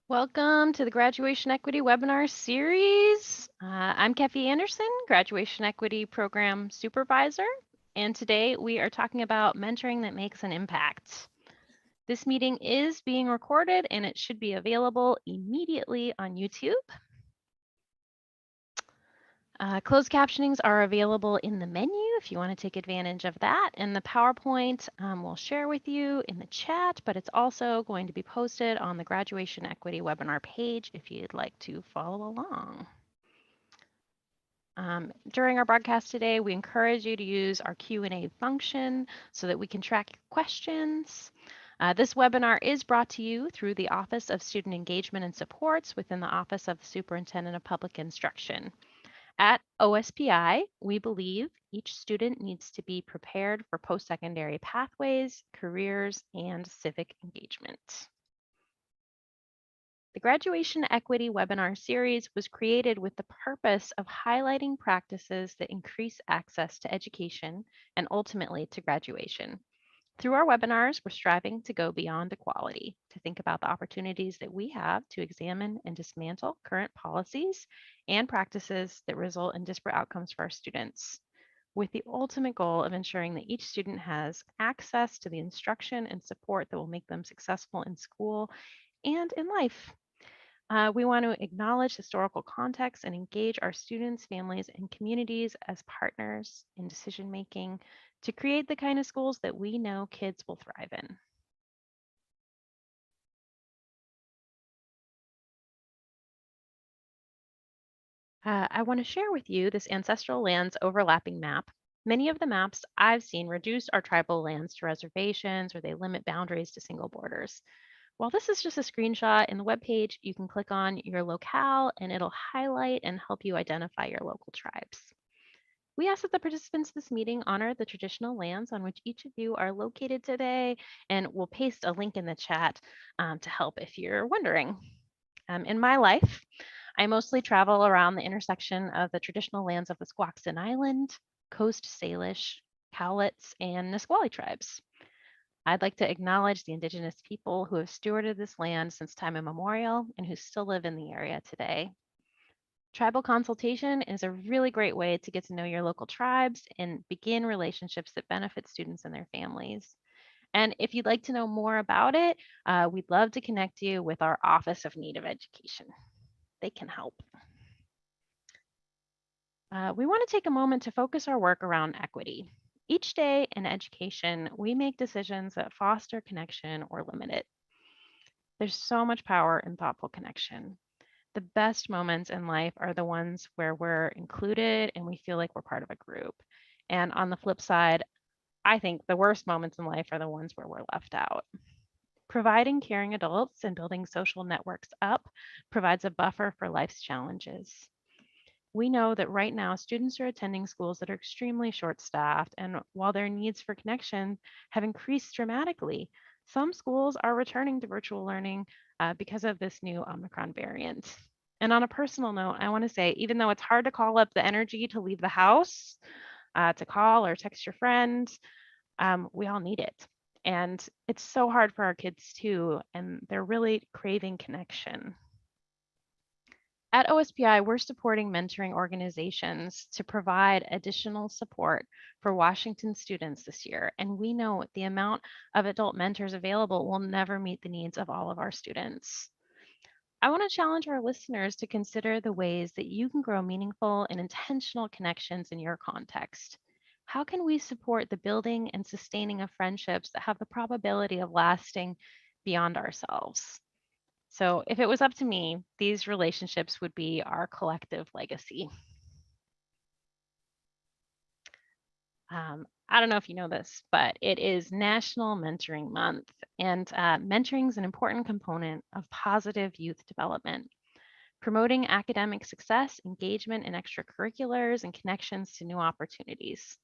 Welcome to the Graduation Equity Webinar Series. I'm Keffi Anderson, Graduation Equity Program Supervisor, and today we are talking about mentoring that makes an impact. This meeting is being recorded and it should be available immediately on YouTube. Closed captionings are available in the menu if you want to take advantage of that. And the PowerPoint we'll share with you in the chat, but it's also going to be posted on the Graduation Equity webinar page if you'd like to follow along. During our broadcast today, we encourage you to use our Q&A function so that we can track your questions. This webinar is brought to you through the Office of Student Engagement and Supports within the Office of the Superintendent of Public Instruction. At OSPI, we believe each student needs to be prepared for post-secondary pathways, careers, and civic engagement. The Graduation Equity webinar series was created with the purpose of highlighting practices that increase access to education and ultimately to graduation. Through our webinars, we're striving to go beyond equality, to think about the opportunities that we have to examine and dismantle current policies and practices that result in disparate outcomes for our students, with the ultimate goal of ensuring that each student has access to the instruction and support that will make them successful in school and in life. We want to acknowledge historical context and engage our students, families, and communities as partners in decision making to create the kind of schools that we know kids will thrive in. I want to share with you this ancestral lands overlapping map. Many of the maps I've seen reduce our tribal lands to reservations or they limit boundaries to single borders. While this is just a screenshot in the webpage, you can click on your locale and it'll highlight and help you identify your local tribes. We ask that the participants of this meeting honor the traditional lands on which each of you are located today, and we'll paste a link in the chat to help if you're wondering. In my life, I mostly travel around the intersection of the traditional lands of the Squaxin Island, Coast Salish, Cowlitz, and Nisqually tribes. I'd like to acknowledge the Indigenous people who have stewarded this land since time immemorial and who still live in the area today. Tribal consultation is a really great way to get to know your local tribes and begin relationships that benefit students and their families. And if you'd like to know more about it, we'd love to connect you with our Office of Native Education. They can help. We want to take a moment to focus our work around equity. Each day in education, we make decisions that foster connection or limit it. There's so much power in thoughtful connection. The best moments in life are the ones where we're included and we feel like we're part of a group. And on the flip side, I think the worst moments in life are the ones where we're left out. Providing caring adults and building social networks up provides a buffer for life's challenges. We know that right now students are attending schools that are extremely short staffed, and while their needs for connection have increased dramatically, some schools are returning to virtual learning because of this new Omicron variant. And on a personal note, I want to say, even though it's hard to call up the energy to leave the house, to call or text your friends, we all need it. And it's so hard for our kids too, and they're really craving connection. At OSPI, we're supporting mentoring organizations to provide additional support for Washington students this year. And we know the amount of adult mentors available will never meet the needs of all of our students. I want to challenge our listeners to consider the ways that you can grow meaningful and intentional connections in your context. How can we support the building and sustaining of friendships that have the probability of lasting beyond ourselves? So, if it was up to me, these relationships would be our collective legacy. I don't know if you know this, but it is National Mentoring Month, and mentoring is an important component of positive youth development, promoting academic success, engagement in extracurriculars, and connections to new opportunities.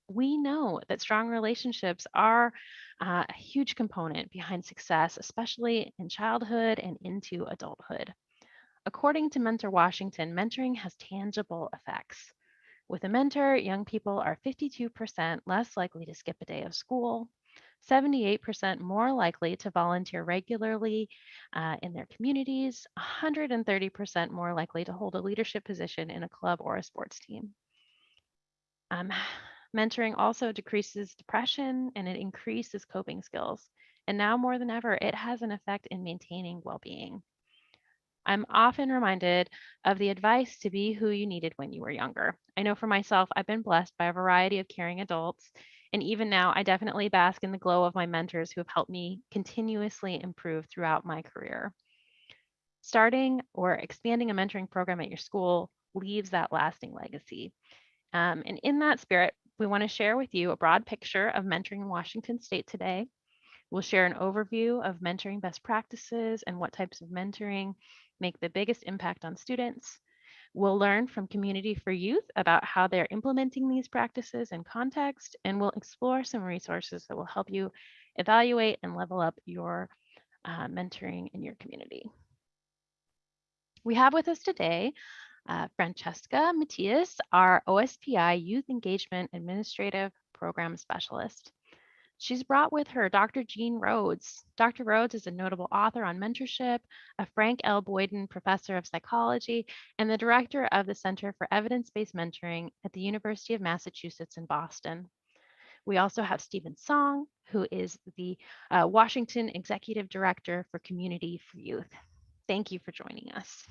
We know that strong relationships are a huge component behind success, especially in childhood and into adulthood. According to Mentor Washington, mentoring has tangible effects. With a mentor, young people are 52% less likely to skip a day of school, 78% more likely to volunteer regularly in their communities, 130% more likely to hold a leadership position in a club or a sports team. Um, Mentoring also decreases depression and it increases coping skills. And now more than ever, it has an effect in maintaining well being. I'm often reminded of the advice to be who you needed when you were younger. I know for myself, I've been blessed by a variety of caring adults. And even now, I definitely bask in the glow of my mentors who have helped me continuously improve throughout my career. Starting or expanding a mentoring program at your school leaves that lasting legacy. And in that spirit, we want to share with you a broad picture of mentoring in Washington State today. We'll share an overview of mentoring best practices and what types of mentoring make the biggest impact on students. We'll learn from Community for Youth about how they're implementing these practices in context, and we'll explore some resources that will help you evaluate and level up your mentoring in your community. We have with us today Francesca Matias, our OSPI Youth Engagement Administrative Program Specialist. She's brought with her Dr. Jean Rhodes. Dr. Rhodes is a notable author on mentorship, a Frank L. Boyden Professor of Psychology, and the Director of the Center for Evidence-Based Mentoring at the University of Massachusetts in Boston. We also have Stephen Song, who is the Washington Executive Director for Community for Youth. Thank you for joining us.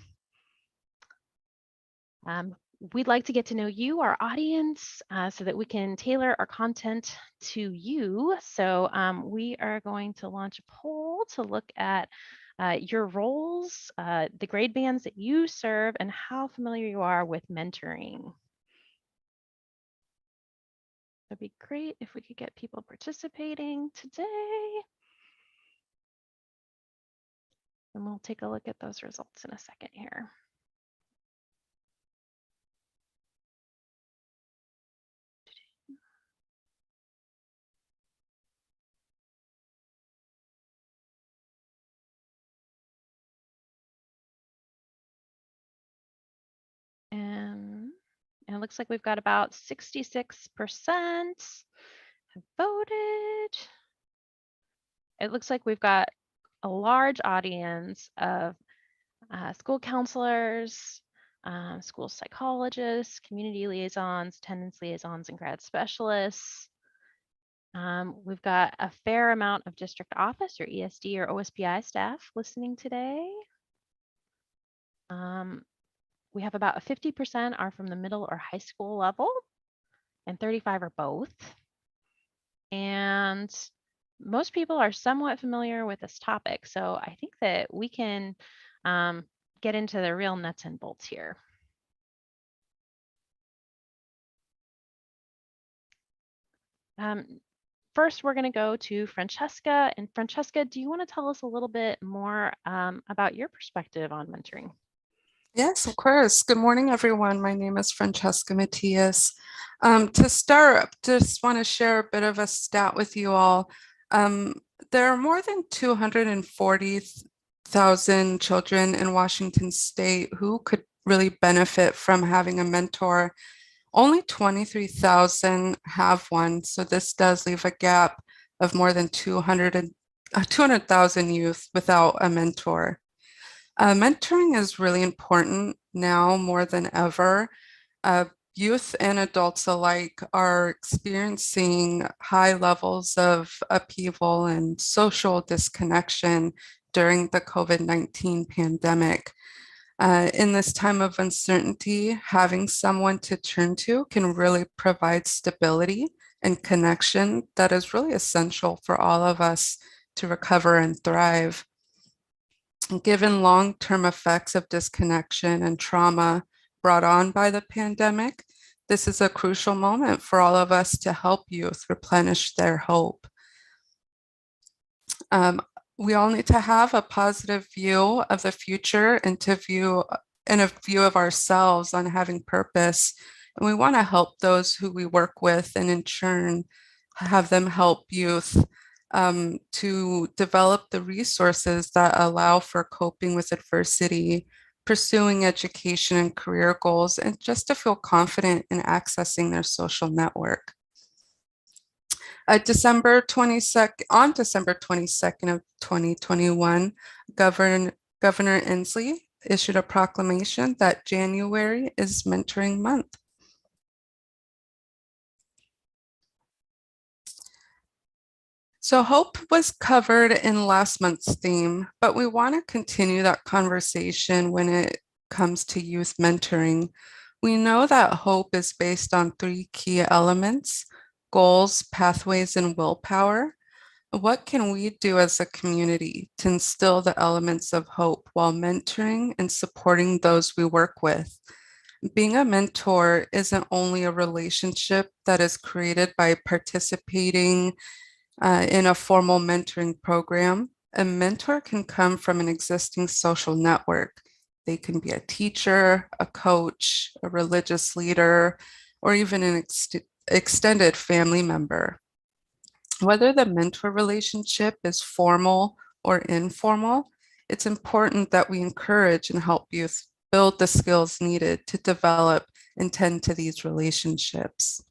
We'd like to get to know you, our audience, so that we can tailor our content to you. So we are going to launch a poll to look at your roles, the grade bands that you serve, and how familiar you are with mentoring. It'd be great if we could get people participating today. And we'll take a look at those results in a second here. And it looks like we've got about 66% have voted. It looks like we've got a large audience of school counselors, school psychologists, community liaisons, attendance liaisons, and grad specialists. We've got a fair amount of district office or ESD or OSPI staff listening today. We have about 50% are from the middle or high school level, and 35 are both. And most people are somewhat familiar with this topic, so I think that we can get into the real nuts and bolts here. First, we're going to go to Francesca. And Francesca, do you want to tell us a little bit more about your perspective on mentoring? Yes, of course. Good morning, everyone. My name is Francesca Matias. To start, just want to share a bit of a stat with you all. There are more than 240,000 children in Washington State who could really benefit from having a mentor. Only 23,000 have one, so this does leave a gap of more than 200,000 youth without a mentor. Mentoring is really important now more than ever. Youth and adults alike are experiencing high levels of upheaval and social disconnection during the COVID-19 pandemic. In this time of uncertainty, having someone to turn to can really provide stability and connection that is really essential for all of us to recover and thrive. Given long-term effects of disconnection and trauma brought on by the pandemic, this is a crucial moment for all of us to help youth replenish their hope. We all need to have a positive view of the future and a view of ourselves on having purpose. And we want to help those who we work with and in turn have them help youth to develop the resources that allow for coping with adversity, pursuing education and career goals, and just to feel confident in accessing their social network. December 22nd, on December 22nd of 2021, Governor Inslee issued a proclamation that January is Mentoring Month. So hope was covered in last month's theme, but we want to continue that conversation when it comes to youth mentoring. We know that hope is based on three key elements: goals, pathways, and willpower. What can we do as a community to instill the elements of hope while mentoring and supporting those we work with? Being a mentor isn't only a relationship that is created by participating in a formal mentoring program. A mentor can come from an existing social network. They can be a teacher, a coach, a religious leader, or even an extended family member. Whether the mentor relationship is formal or informal, it's important that we encourage and help youth build the skills needed to develop and tend to these relationships.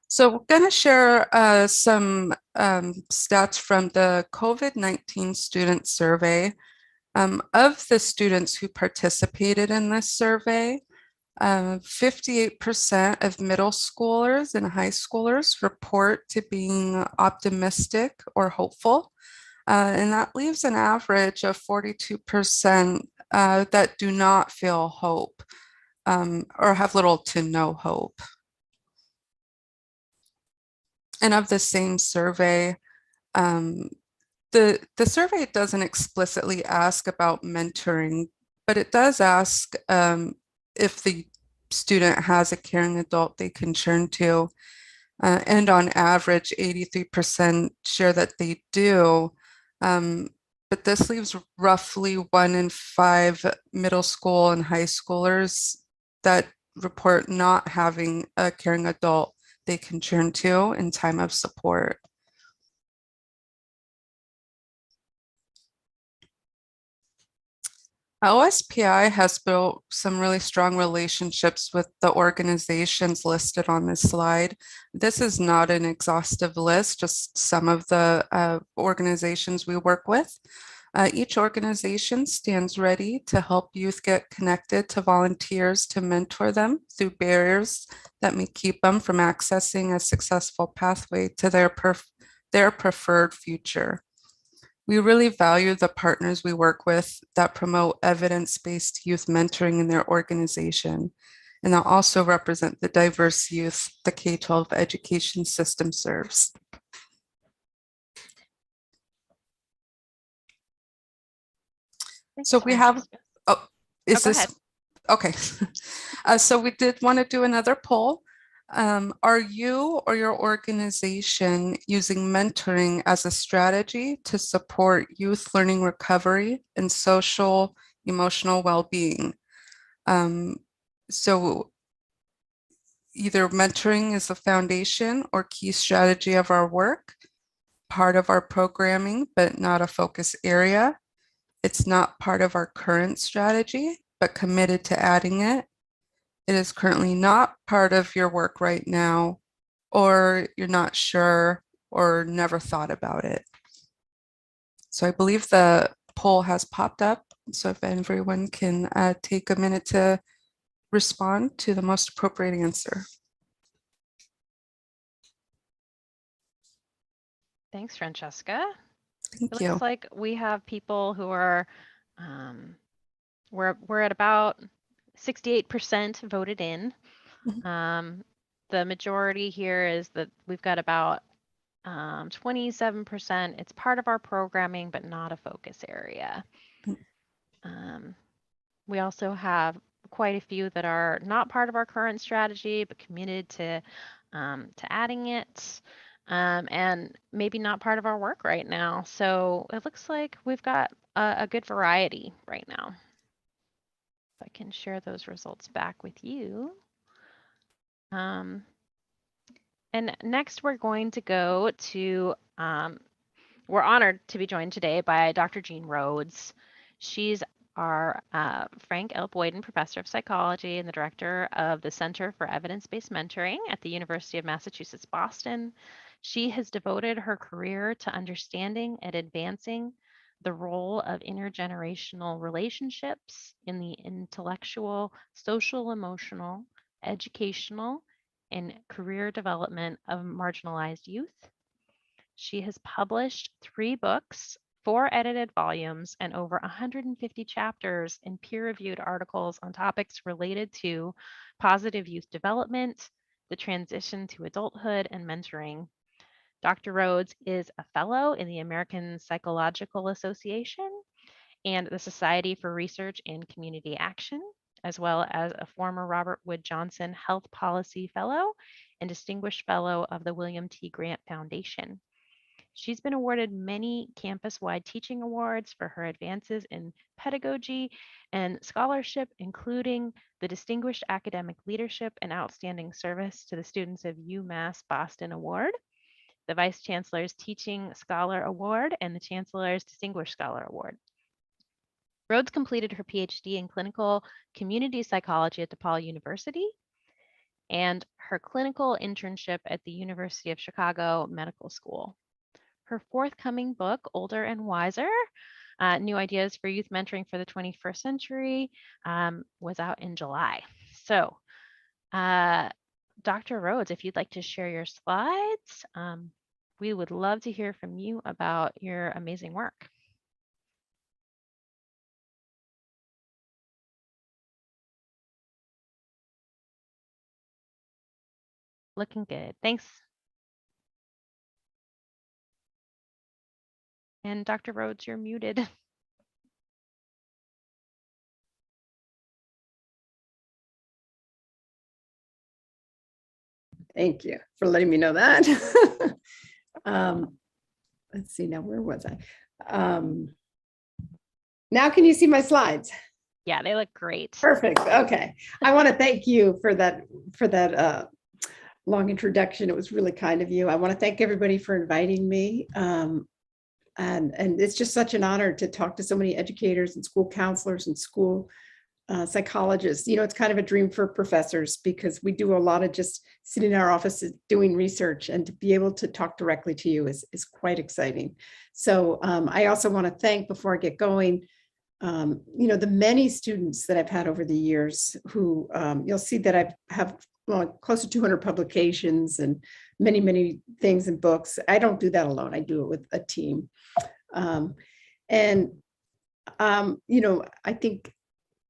So we're going to share some stats from the COVID-19 student survey. Of the students who participated in this survey, 58% of middle schoolers and high schoolers report to being optimistic or hopeful. And that leaves an average of 42% that do not feel hope or have little to no hope. And of the same survey, the survey doesn't explicitly ask about mentoring, but it does ask if the student has a caring adult they can turn to. And on average, 83% share that they do. But this leaves roughly 1 in 5 middle school and high schoolers that report not having a caring adult they can turn to in time of support. OSPI has built some really strong relationships with the organizations listed on this slide. This is not an exhaustive list, just some of the organizations we work with. Each organization stands ready to help youth get connected to volunteers to mentor them through barriers that may keep them from accessing a successful pathway to their preferred future. We really value the partners we work with that promote evidence-based youth mentoring in their organization, and that also represent the diverse youth the K-12 education system serves. So we have, oh, is this, okay. So we did want to do another poll. Are you or your organization using mentoring as a strategy to support youth learning recovery and social emotional well-being? So either mentoring is the foundation or key strategy of our work, part of our programming, but not a focus area. It's not part of our current strategy, but committed to adding it. It is currently not part of your work right now, or you're not sure or never thought about it. So I believe the poll has popped up. So if everyone can take a minute to respond to the most appropriate answer. Thanks, Francesca. Thank It you. looks like we have people who are, we're at about 68% voted in. The majority here is that we've got about 27%. It's part of our programming, but not a focus area. We also have quite a few that are not part of our current strategy, but committed to adding it. And maybe not part of our work right now. So it looks like we've got a good variety right now. If I can share those results back with you. And next we're going to go to, we're honored to be joined today by Dr. Jean Rhodes. She's are Frank L. Boyden, Professor of Psychology and the Director of the Center for Evidence-Based Mentoring at the University of Massachusetts, Boston. She has devoted her career to understanding and advancing the role of intergenerational relationships in the intellectual, social, emotional, educational, and career development of marginalized youth. She has published 3 books, 4 edited volumes, and over 150 chapters in peer-reviewed articles on topics related to positive youth development, the transition to adulthood, and mentoring. Dr. Rhodes is a fellow in the American Psychological Association and the Society for Research in Community Action, as well as a former Robert Wood Johnson Health Policy Fellow and Distinguished Fellow of the William T. Grant Foundation. She's been awarded many campus-wide teaching awards for her advances in pedagogy and scholarship, including the Distinguished Academic Leadership and Outstanding Service to the Students of UMass Boston Award, the Vice Chancellor's Teaching Scholar Award, and the Chancellor's Distinguished Scholar Award. Rhodes completed her PhD in clinical community psychology at DePaul University and her clinical internship at the University of Chicago Medical School. Her forthcoming book, Older and Wiser, New Ideas for Youth Mentoring for the 21st Century, was out in July. So, Dr. Rhodes, if you'd like to share your slides, we would love to hear from you about your amazing work. Looking good. Thanks. And Dr. Rhodes, you're muted. Thank you for letting me know that. Let's see now, where was I? Now can you see my slides? Yeah, they look great. Perfect. Okay. I want to thank you for that long introduction. It was really kind of you. I want to thank everybody for inviting me. And it's just such an honor to talk to so many educators and school counselors and school psychologists. You know, it's kind of a dream for professors because we do a lot of just sitting in our offices doing research, and to be able to talk directly to you is quite exciting. So I also want to thank, before I get going, you know, the many students that I've had over the years who you'll see that I have close to 200 publications and many, many things and books. I don't do that alone. I do it with a team. You know, I think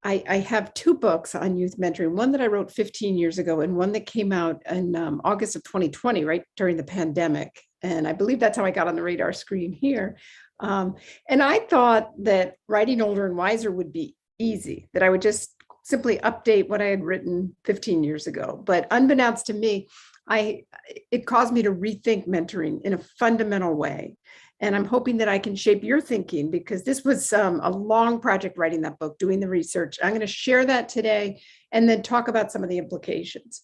I have 2 books on youth mentoring, one that I wrote 15 years ago and one that came out in August of 2020, right during the pandemic. And I believe that's how I got on the radar screen here. And I thought that writing Older and Wiser would be easy, that I would just simply update what I had written 15 years ago. But unbeknownst to me, it caused me to rethink mentoring in a fundamental way. And I'm hoping that I can shape your thinking, because this was a long project writing that book, doing the research. I'm going to share that today and then talk about some of the implications.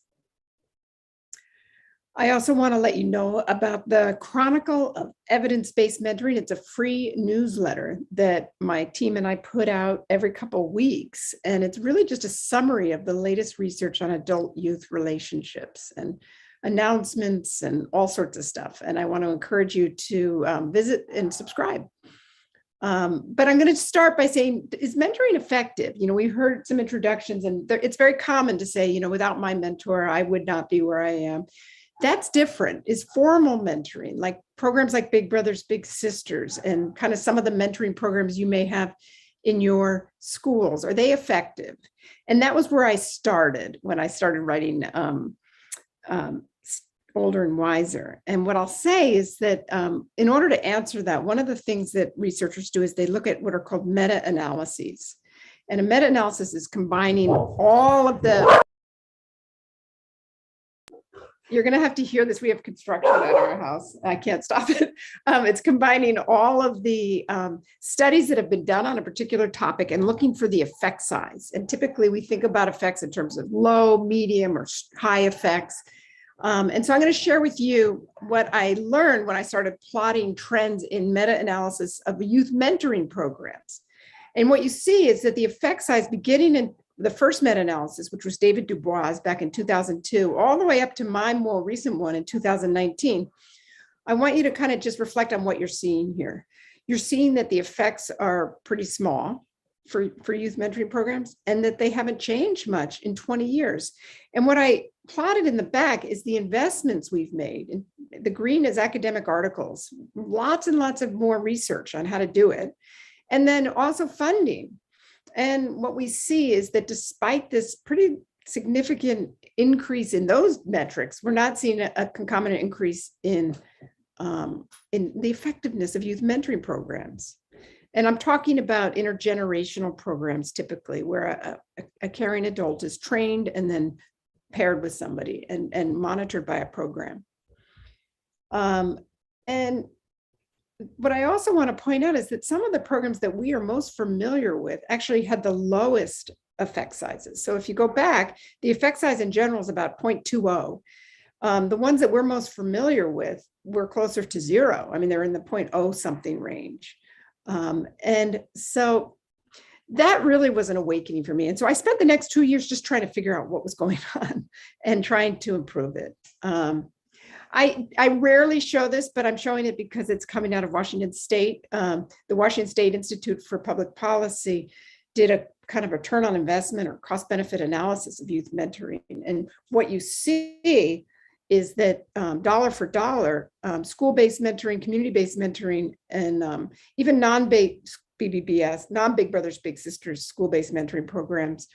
I also want to let you know about the Chronicle of Evidence-Based Mentoring. It's a free newsletter that my team and I put out every couple of weeks. And it's really just a summary of the latest research on adult-youth relationships and announcements and all sorts of stuff. And I want to encourage you to visit and subscribe. But I'm going to start by saying, is mentoring effective? You know, we heard some introductions, and it's very common to say, you know, without my mentor, I would not be where I am. That's different. Is formal mentoring, like programs like Big Brothers Big Sisters and kind of some of the mentoring programs you may have in your schools, are they effective? And that was where I started when I started writing Older and Wiser. And what I'll say is that in order to answer that, one of the things that researchers do is they look at what are called meta-analyses. And a meta-analysis is combining all of the, you're going to have to hear this. We have construction at our house. I can't stop it. It's combining all of the studies that have been done on a particular topic and looking for the effect size. And typically we think about effects in terms of low, medium, or high effects. And so I'm going to share with you what I learned when I started plotting trends in meta-analysis of youth mentoring programs. And what you see is that the effect size beginning in the first meta-analysis, which was David Dubois back in 2002, all the way up to my more recent one in 2019, I want you to kind of just reflect on what you're seeing here. You're seeing that the effects are pretty small for youth mentoring programs and that they haven't changed much in 20 years. And what I plotted in the back is the investments we've made. And the green is academic articles, lots and lots of more research on how to do it. And then also funding. And what we see is that despite this pretty significant increase in those metrics, we're not seeing a concomitant increase in the effectiveness of youth mentoring programs. And I'm talking about intergenerational programs, typically, where a caring adult is trained and then paired with somebody and monitored by a program. And what I also want to point out is that some of the programs that we are most familiar with actually had the lowest effect sizes. So if you go back, the effect size in general is about 0.20. The ones that we're most familiar with were closer to 0. I mean, they're in the 0.0 something range. And so that really was an awakening for me. And so I spent the next 2 years just trying to figure out what was going on and trying to improve it. I rarely show this, but I'm showing it because it's coming out of Washington State. The Washington State Institute for Public Policy did a kind of return on investment or cost benefit analysis of youth mentoring. And what you see is that dollar for dollar, school-based mentoring, community-based mentoring, and even BBBS, non-Big Brothers Big Sisters school-based mentoring programs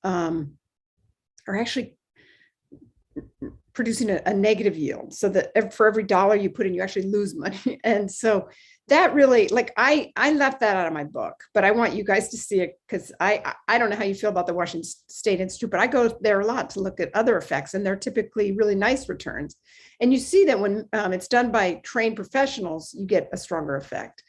are actually producing a negative yield, so that for every dollar you put in, you actually lose money. And so that really, like, I left that out of my book, but I want you guys to see it, because I don't know how you feel about the Washington State Institute, but I go there a lot to look at other effects, and they're typically really nice returns. And you see that when it's done by trained professionals, you get a stronger effect.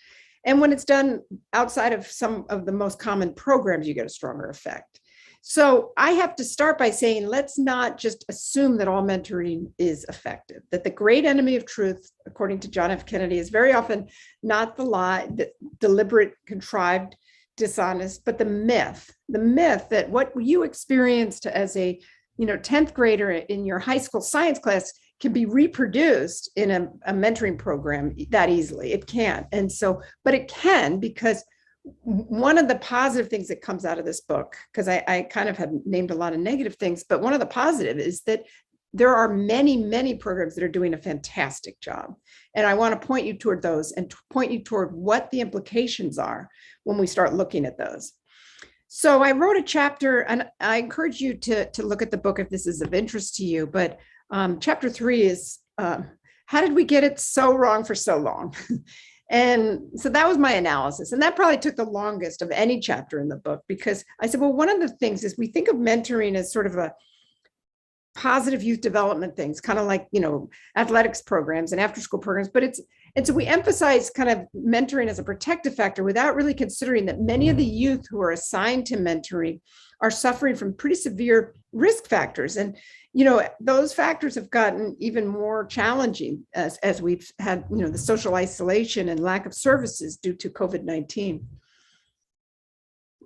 And when it's done outside of some of the most common programs, you get a stronger effect. So I have to start by saying, let's not just assume that all mentoring is effective, that the great enemy of truth, according to John F. Kennedy, is very often not the lie, the deliberate, contrived, dishonest, but the myth that what you experienced as a 10th grader in your high school science class can be reproduced in a mentoring program that easily. It can't. And so, but it can, because one of the positive things that comes out of this book, because I kind of have named a lot of negative things, but one of the positive is that there are many, many programs that are doing a fantastic job. And I want to point you toward those and point you toward what the implications are when we start looking at those. So I wrote a chapter, and I encourage you to look at the book if this is of interest to you. But chapter 3 is how did we get it so wrong for so long? And so that was my analysis. And that probably took the longest of any chapter in the book, because I said, well, one of the things is we think of mentoring as sort of a positive youth development things, kind of like, athletics programs and after school programs, but and so we emphasize kind of mentoring as a protective factor without really considering that many of the youth who are assigned to mentoring are suffering from pretty severe risk factors. And, those factors have gotten even more challenging as we've had, the social isolation and lack of services due to COVID-19.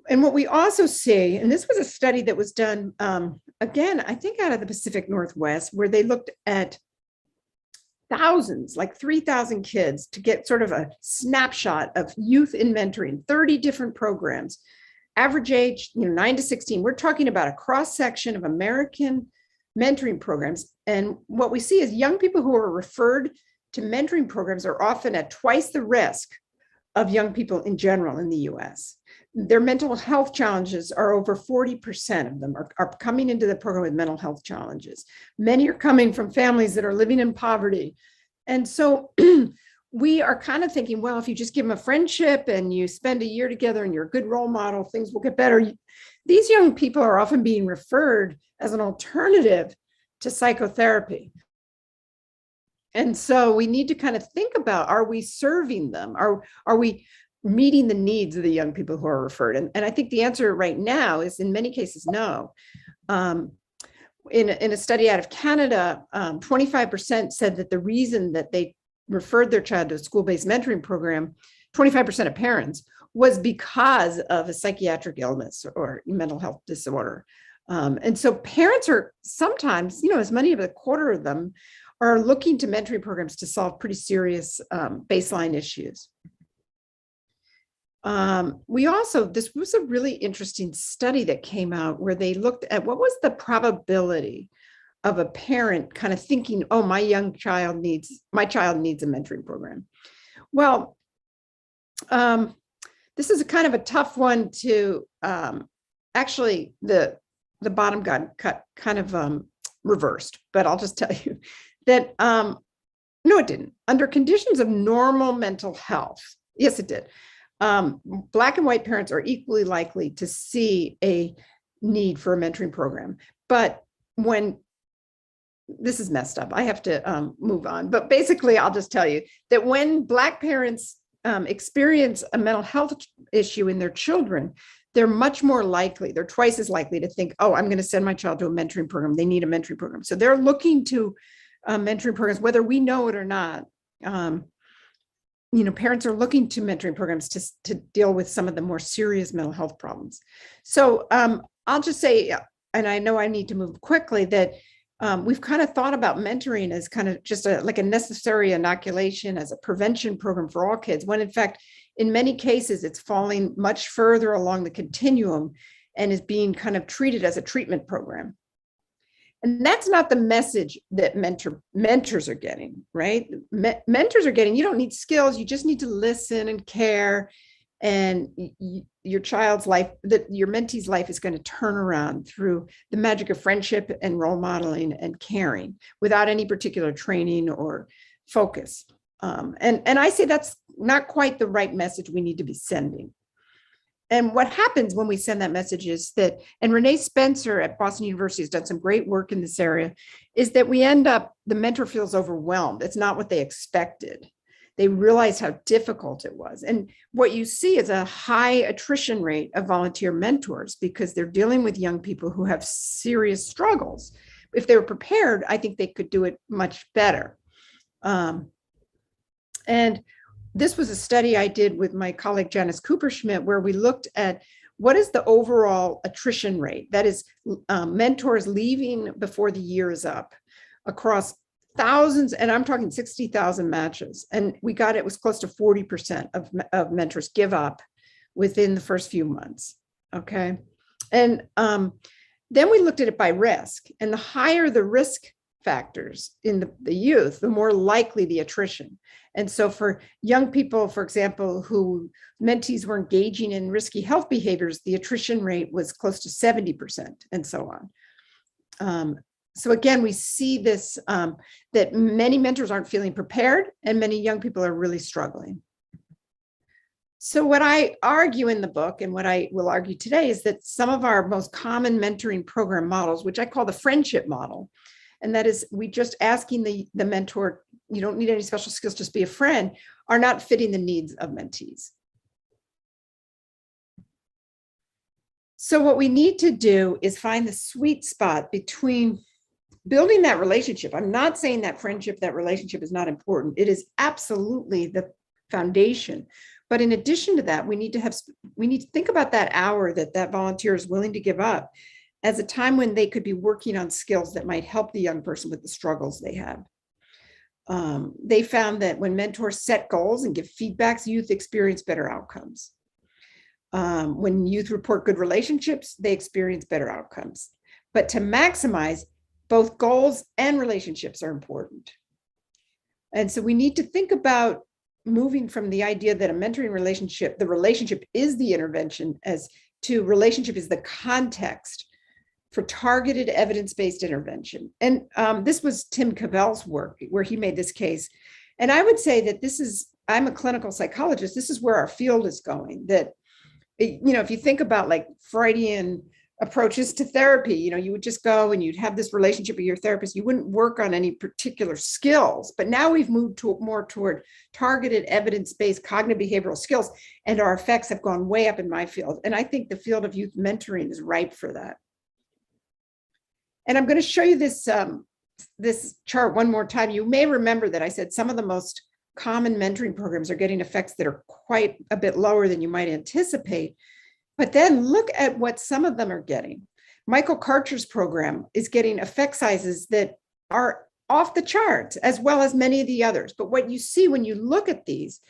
And what we also see, and this was a study that was done, again, I think out of the Pacific Northwest, where they looked at thousands, like 3,000 kids, to get sort of a snapshot of youth in mentoring, 30 different programs, average age, 9 to 16. We're talking about a cross section of American mentoring programs. And what we see is young people who are referred to mentoring programs are often at twice the risk of young people in general in the US. Their mental health challenges are over 40% of them are coming into the program with mental health challenges. Many are coming from families that are living in poverty. And so we are kind of thinking, well, if you just give them a friendship and you spend a year together and you're a good role model, things will get better. These young people are often being referred as an alternative to psychotherapy. And so we need to kind of think about, are we serving them? Are we meeting the needs of the young people who are referred? And I think the answer right now is in many cases, no. In a study out of Canada, 25% said that the reason that they referred their child to a school-based mentoring program, 25% of parents, was because of a psychiatric illness or mental health disorder. And so parents are sometimes, as many of a quarter of them are looking to mentoring programs to solve pretty serious baseline issues. This was a really interesting study that came out where they looked at what was the probability of a parent kind of thinking, oh, my child needs a mentoring program. Well, this is a kind of a tough one to actually the bottom got cut kind of reversed, but I'll just tell you that no, it didn't. Under conditions of normal mental health, yes, it did. Black and white parents are equally likely to see a need for a mentoring program. But when this is messed up, I have to move on. But basically, I'll just tell you that when Black parents experience a mental health issue in their children, they're much more likely, they're twice as likely to think, oh, I'm going to send my child to a mentoring program. They need a mentoring program. So they're looking to mentoring programs, whether we know it or not. Parents are looking to mentoring programs to deal with some of the more serious mental health problems. So I'll just say, and I know I need to move quickly, that we've kind of thought about mentoring as kind of just like a necessary inoculation, as a prevention program for all kids, when in fact, in many cases, it's falling much further along the continuum and is being kind of treated as a treatment program. And that's not the message that mentors are getting, right? Mentors are getting, you don't need skills, you just need to listen and care. And your child's life, your mentee's life is going to turn around through the magic of friendship and role modeling and caring without any particular training or focus. And I say that's not quite the right message we need to be sending. And what happens when we send that message is that, and Renee Spencer at Boston University has done some great work in this area, is that we end up, the mentor feels overwhelmed. It's not what they expected. They realize how difficult it was. And what you see is a high attrition rate of volunteer mentors because they're dealing with young people who have serious struggles. If they were prepared, I think they could do it much better. And this was a study I did with my colleague Janice Cooper-Schmidt, where we looked at what is the overall attrition rate, that is mentors leaving before the year is up across thousands, and I'm talking 60,000 matches. And it was close to 40% of mentors give up within the first few months, okay? And then we looked at it by risk, and the higher the risk factors in the youth, the more likely the attrition. And so for young people, for example, who mentees were engaging in risky health behaviors, the attrition rate was close to 70% and so on. So again, we see this, that many mentors aren't feeling prepared and many young people are really struggling. So what I argue in the book and what I will argue today is that some of our most common mentoring program models, which I call the friendship model, and that is we just asking the mentor, you don't need any special skills, just be a friend, are not fitting the needs of mentees. So what we need to do is find the sweet spot between building that relationship. I'm not saying that friendship, that relationship is not important. It is absolutely the foundation. But in addition to that, we need to think about that hour that volunteer is willing to give up as a time when they could be working on skills that might help the young person with the struggles they have. They found that when mentors set goals and give feedbacks, youth experience better outcomes. When youth report good relationships, they experience better outcomes. But to maximize, both goals and relationships are important. And so we need to think about moving from the idea that a mentoring relationship, the relationship is the intervention, as to relationship is the context for targeted evidence-based intervention. And this was Tim Cavell's work where he made this case. And I would say that I'm a clinical psychologist, this is where our field is going, that, if you think about like Freudian approaches to therapy, you would just go and you'd have this relationship with your therapist, you wouldn't work on any particular skills, but now we've moved more toward targeted evidence-based cognitive behavioral skills, and our effects have gone way up in my field. And I think the field of youth mentoring is ripe for that. And I'm going to show you this chart one more time. You may remember that I said some of the most common mentoring programs are getting effects that are quite a bit lower than you might anticipate. But then look at what some of them are getting. Michael Karcher's program is getting effect sizes that are off the charts, as well as many of the others. But what you see when you look at these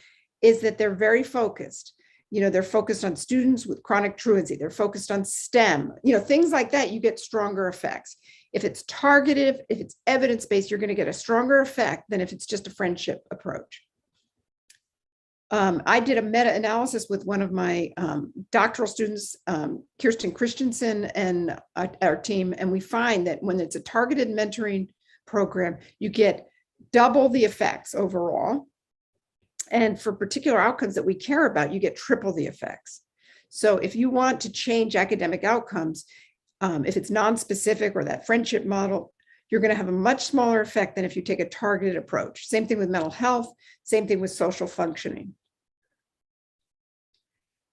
is that they're very focused. They're focused on students with chronic truancy. They're focused on STEM, things like that. You get stronger effects. If it's targeted, if it's evidence-based, you're going to get a stronger effect than if it's just a friendship approach. I did a meta-analysis with one of my doctoral students, Kirsten Christensen, and our team, and we find that when it's a targeted mentoring program, you get double the effects overall. And for particular outcomes that we care about, you get triple the effects. So if you want to change academic outcomes, if it's non-specific or that friendship model, you're going to have a much smaller effect than if you take a targeted approach. Same thing with mental health, same thing with social functioning.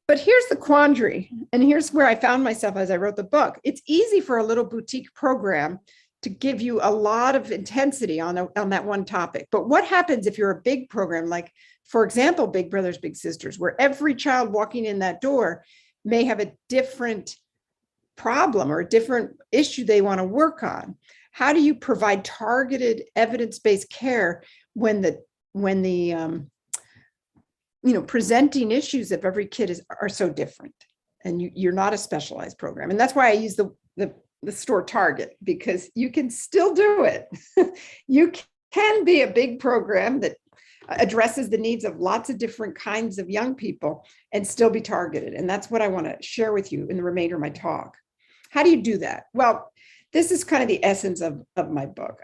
But here's the quandary, and here's where I found myself as I wrote the book. It's easy for a little boutique program to give you a lot of intensity on that one topic. But what happens if you're a big program, like, for example, Big Brothers Big Sisters, where every child walking in that door may have a different problem or a different issue they want to work on? How do you provide targeted evidence-based care when the presenting issues of every kid are so different, and you're not a specialized program? And that's why I use the store Target, because you can still do it. You can be a big program that addresses the needs of lots of different kinds of young people and still be targeted. And that's what I want to share with you in the remainder of my talk. How do you do that? Well, this is kind of the essence of my book.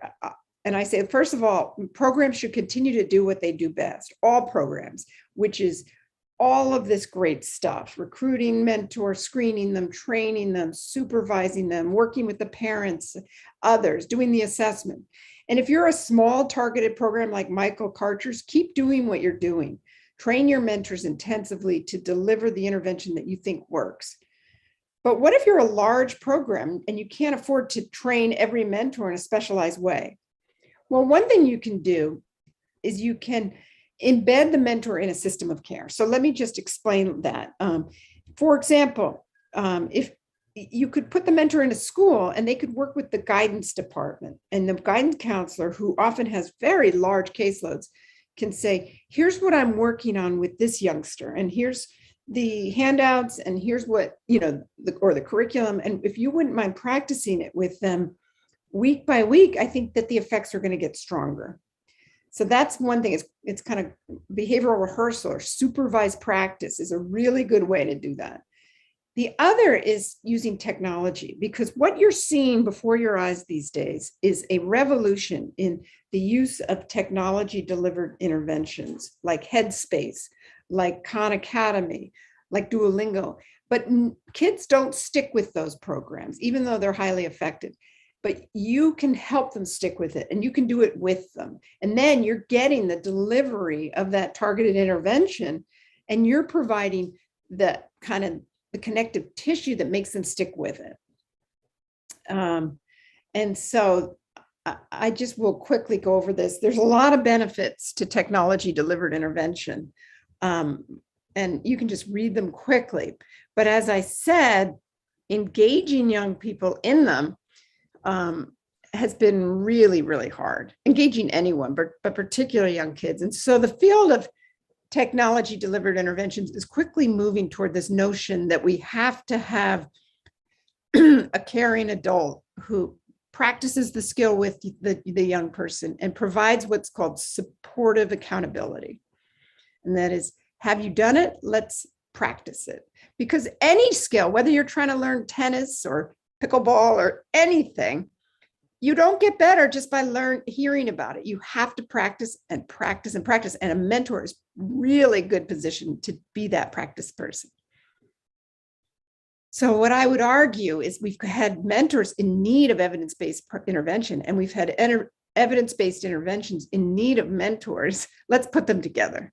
And I say, first of all, programs should continue to do what they do best, all programs, which is all of this great stuff: recruiting mentors, screening them, training them, supervising them, working with the parents, others, doing the assessment. And if you're a small targeted program like Michael Karcher's, keep doing what you're doing. Train your mentors intensively to deliver the intervention that you think works. But what if you're a large program and you can't afford to train every mentor in a specialized way? Well, one thing you can do is you can embed the mentor in a system of care. So let me just explain that. For example, if you could put the mentor in a school and they could work with the guidance department, and the guidance counselor, who often has very large caseloads, can say, here's what I'm working on with this youngster, and here's the handouts, and here's what, the curriculum. And if you wouldn't mind practicing it with them week by week, I think that the effects are going to get stronger. So that's one thing. It's kind of behavioral rehearsal or supervised practice is a really good way to do that. The other is using technology, because what you're seeing before your eyes these days is a revolution in the use of technology delivered interventions like Headspace, like Khan Academy, like Duolingo. But kids don't stick with those programs, even though they're highly effective. But you can help them stick with it, and you can do it with them. And then you're getting the delivery of that targeted intervention, and you're providing the kind of the connective tissue that makes them stick with it. And so I just will quickly go over this. There's a lot of benefits to technology delivered intervention. And you can just read them quickly. But as I said, engaging young people in them has been really, really hard. Engaging anyone, but particularly young kids. And so the field of technology delivered interventions is quickly moving toward this notion that we have to have a caring adult who practices the skill with the young person and provides what's called supportive accountability. And that is, have you done it? Let's practice it. Because any skill, whether you're trying to learn tennis or pickleball or anything, you don't get better just by hearing about it. You have to practice and practice and practice. And a mentor is really good position to be that practice person. So what I would argue is we've had mentors in need of evidence-based intervention, and we've had evidence-based interventions in need of mentors. Let's put them together.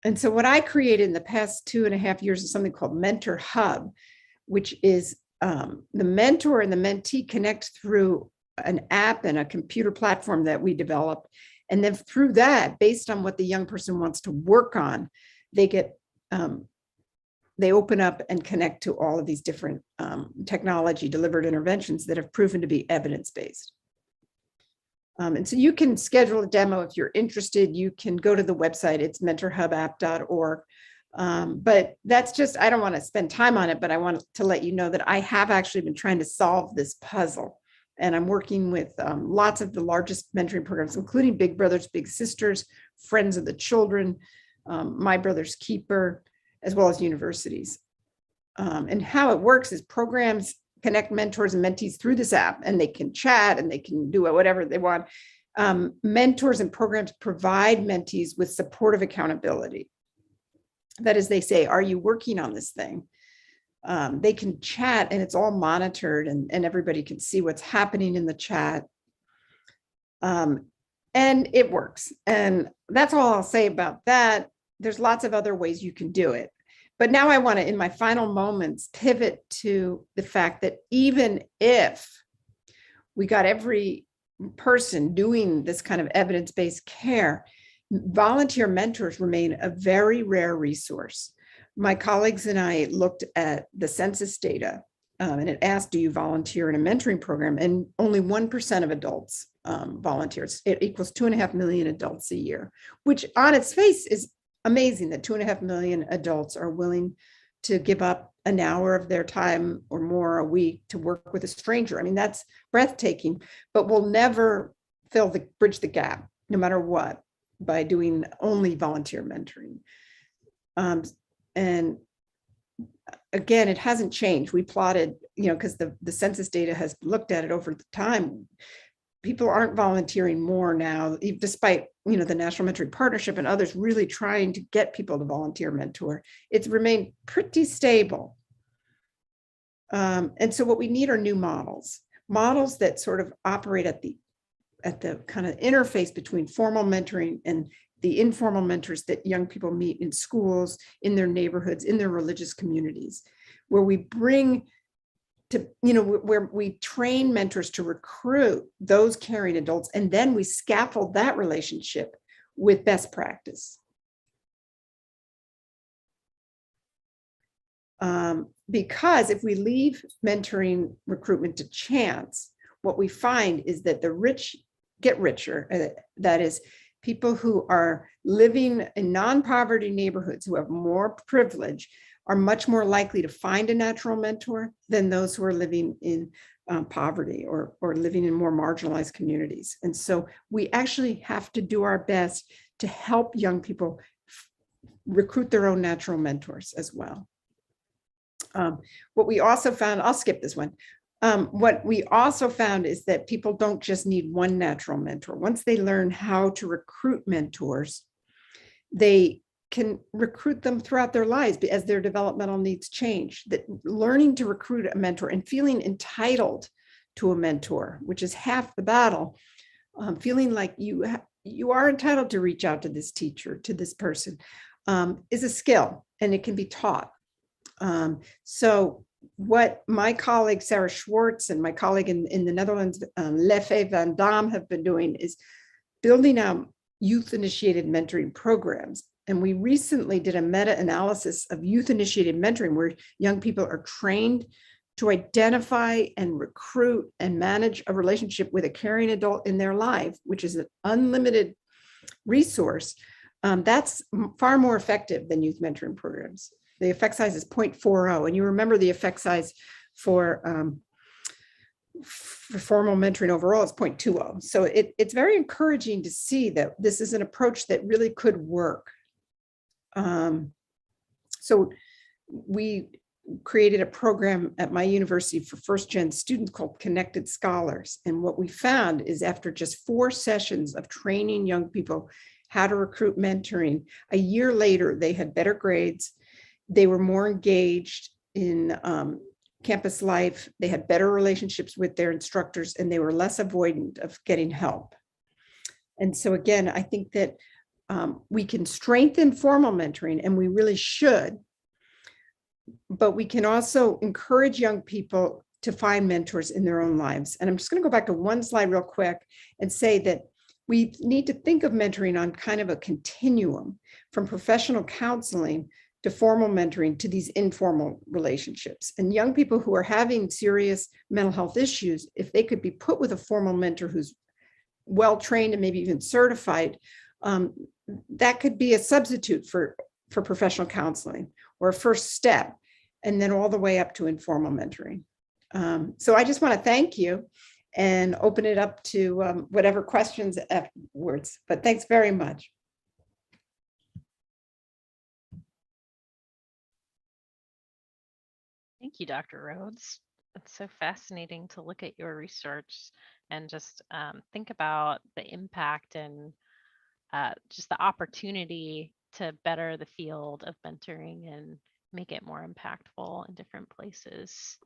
And so what I created in the past 2.5 years is something called Mentor Hub, which is the mentor and the mentee connect through an app and a computer platform that we develop. And then through that, based on what the young person wants to work on, they get, they open up and connect to all of these different technology delivered interventions that have proven to be evidence-based. And so you can schedule a demo if you're interested. You can go to the website, it's mentorhubapp.org. But that's just, I don't want to spend time on it, but I want to let you know that I have actually been trying to solve this puzzle. And I'm working with lots of the largest mentoring programs, including Big Brothers Big Sisters, Friends of the Children, My Brother's Keeper, as well as universities. And how it works is programs connect mentors and mentees through this app, and they can chat and they can do whatever they want. Mentors and programs provide mentees with supportive accountability. That is, they say, are you working on this thing? They can chat and it's all monitored, and everybody can see what's happening in the chat. And it works. And that's all I'll say about that. There's lots of other ways you can do it. But now I want to, in my final moments, pivot to the fact that even if we got every person doing this kind of evidence-based care, volunteer mentors remain a very rare resource. My colleagues and I looked at the census data, and it asked, do you volunteer in a mentoring program? And only 1% of adults volunteers. It equals 2.5 million adults a year, which on its face is amazing that 2.5 million adults are willing to give up an hour of their time or more a week to work with a stranger. I mean, that's breathtaking, but we'll never bridge the gap, no matter what, by doing only volunteer mentoring. And again, it hasn't changed. We plotted, because the census data has looked at it over the time. People aren't volunteering more now, despite, the National Mentoring Partnership and others really trying to get people to volunteer mentor. It's remained pretty stable. And so what we need are new models that sort of operate at the kind of interface between formal mentoring and the informal mentors that young people meet in schools, in their neighborhoods, in their religious communities, where we bring to, where we train mentors to recruit those caring adults, and then we scaffold that relationship with best practice. Because if we leave mentoring recruitment to chance, what we find is that the rich get richer. That is, people who are living in non-poverty neighborhoods who have more privilege are much more likely to find a natural mentor than those who are living in poverty or living in more marginalized communities. And so we actually have to do our best to help young people recruit their own natural mentors as well. What we also found, I'll skip this one. What we also found is that people don't just need one natural mentor. Once they learn how to recruit mentors, they can recruit them throughout their lives as their developmental needs change. That learning to recruit a mentor and feeling entitled to a mentor, which is half the battle, feeling like you are entitled to reach out to this teacher, to this person, is a skill, and it can be taught. So what my colleague Sarah Schwartz and my colleague in the Netherlands, Leffe van Dam, have been doing is building out youth-initiated mentoring programs. And we recently did a meta-analysis of youth-initiated mentoring where young people are trained to identify and recruit and manage a relationship with a caring adult in their life, which is an unlimited resource. That's far more effective than youth mentoring programs. The effect size is 0.40. And you remember the effect size for formal mentoring overall is 0.20. So it's very encouraging to see that this is an approach that really could work. So we created a program at my university for first-gen students called Connected Scholars. And what we found is after just 4 sessions of training young people how to recruit mentoring, a year later, they had better grades. They were more engaged in campus life. They had better relationships with their instructors, and they were less avoidant of getting help. And so again, I think that we can strengthen formal mentoring, and we really should, but we can also encourage young people to find mentors in their own lives. And I'm just going to go back to one slide real quick and say that we need to think of mentoring on kind of a continuum from professional counseling to formal mentoring to these informal relationships. And young people who are having serious mental health issues, if they could be put with a formal mentor who's well-trained and maybe even certified, that could be a substitute for professional counseling or a first step, and then all the way up to informal mentoring. So I just want to thank you and open it up to whatever questions afterwards. But thanks very much. Thank you, Dr. Rhodes. It's so fascinating to look at your research and just think about the impact and just the opportunity to better the field of mentoring and make it more impactful in different places.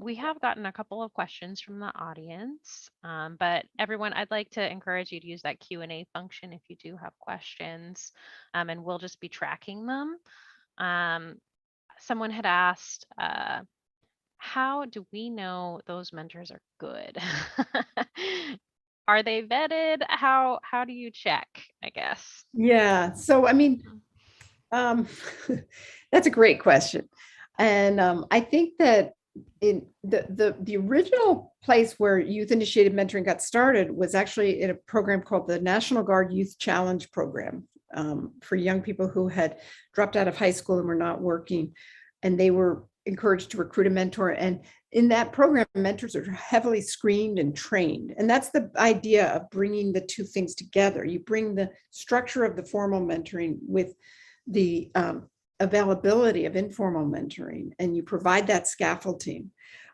We have gotten a couple of questions from the audience, but everyone, I'd like to encourage you to use that Q&A function if you do have questions, and we'll just be tracking them. Someone had asked, how do we know those mentors are good? Are they vetted? How do you check, I guess? Yeah, so I mean, that's a great question. And I think that in the original place where youth initiated mentoring got started was actually in a program called the National Guard Youth Challenge Program, for young people who had dropped out of high school and were not working, and they were encouraged to recruit a mentor. And in that program, mentors are heavily screened and trained. And that's the idea of bringing the two things together. You bring the structure of the formal mentoring with the availability of informal mentoring, and you provide that scaffolding.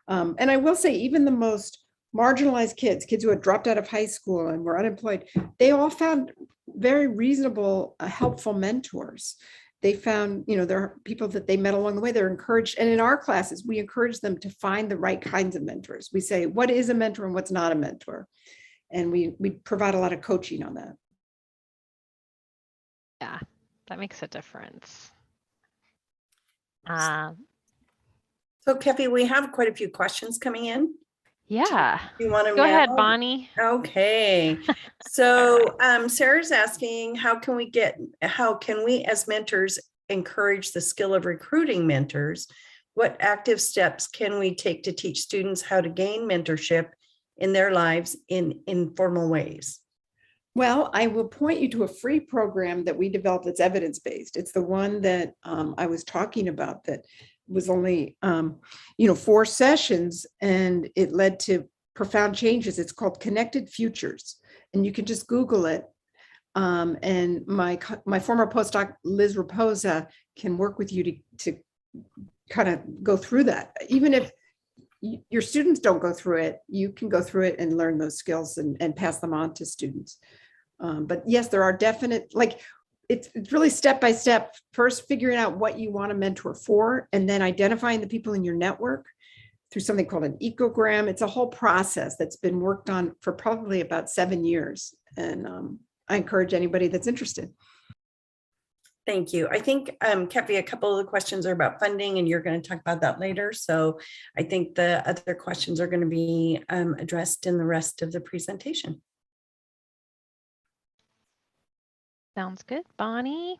And I will say, even the most marginalized kids who had dropped out of high school and were unemployed, they all found very reasonable, helpful mentors. They found, there are people that they met along the way. They're encouraged. And in our classes, we encourage them to find the right kinds of mentors. We say, what is a mentor and what's not a mentor? And we provide a lot of coaching on that. Yeah, that makes a difference. So Kefi, we have quite a few questions coming in. Yeah. You want to go ahead, Bonnie? Okay. So Sarah's asking, how can we as mentors encourage the skill of recruiting mentors? What active steps can we take to teach students how to gain mentorship in their lives in informal ways? Well, I will point you to a free program that we developed that's evidence-based. It's the one that I was talking about that was only 4 sessions, and it led to profound changes. It's called Connected Futures, and you can just Google it. And my former postdoc, Liz Raposa, can work with you to kind of go through that. Even if your students don't go through it, you can go through it and learn those skills and pass them on to students. But yes, there are definite, it's really step by step. First, figuring out what you want a mentor for, and then identifying the people in your network through something called an ecogram. It's a whole process that's been worked on for probably about 7 years. And I encourage anybody that's interested. Thank you. I think, Kefi, a couple of the questions are about funding, and you're going to talk about that later. So I think the other questions are going to be addressed in the rest of the presentation. Sounds good, Bonnie.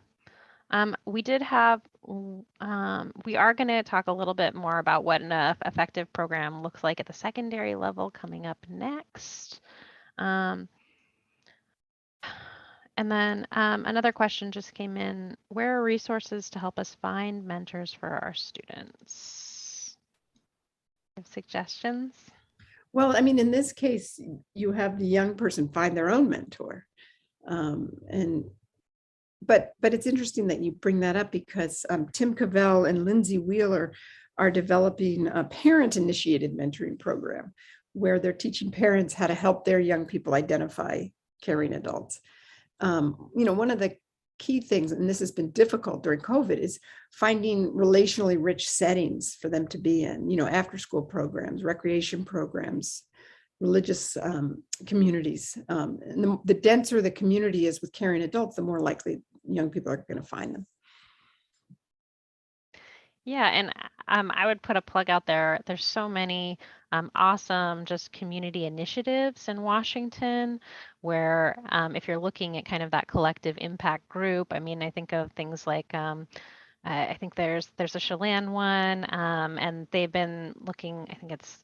We did have, we are going to talk a little bit more about what an effective program looks like at the secondary level coming up next. And then another question just came in. Where are resources to help us find mentors for our students? Have suggestions? Well, I mean, in this case, you have the young person find their own mentor. But it's interesting that you bring that up, because Tim Cavell and Lindsay Wheeler are developing a parent-initiated mentoring program where they're teaching parents how to help their young people identify caring adults. One of the key things, and this has been difficult during COVID, is finding relationally rich settings for them to be in, after-school programs, recreation programs, religious communities. And the denser the community is with caring adults, the more likely young people are going to find them. Yeah, and I would put a plug out there. There's so many awesome just community initiatives in Washington where if you're looking at kind of that collective impact group, I mean, I think of things like I think there's a Chelan one, and they've been looking. I think it's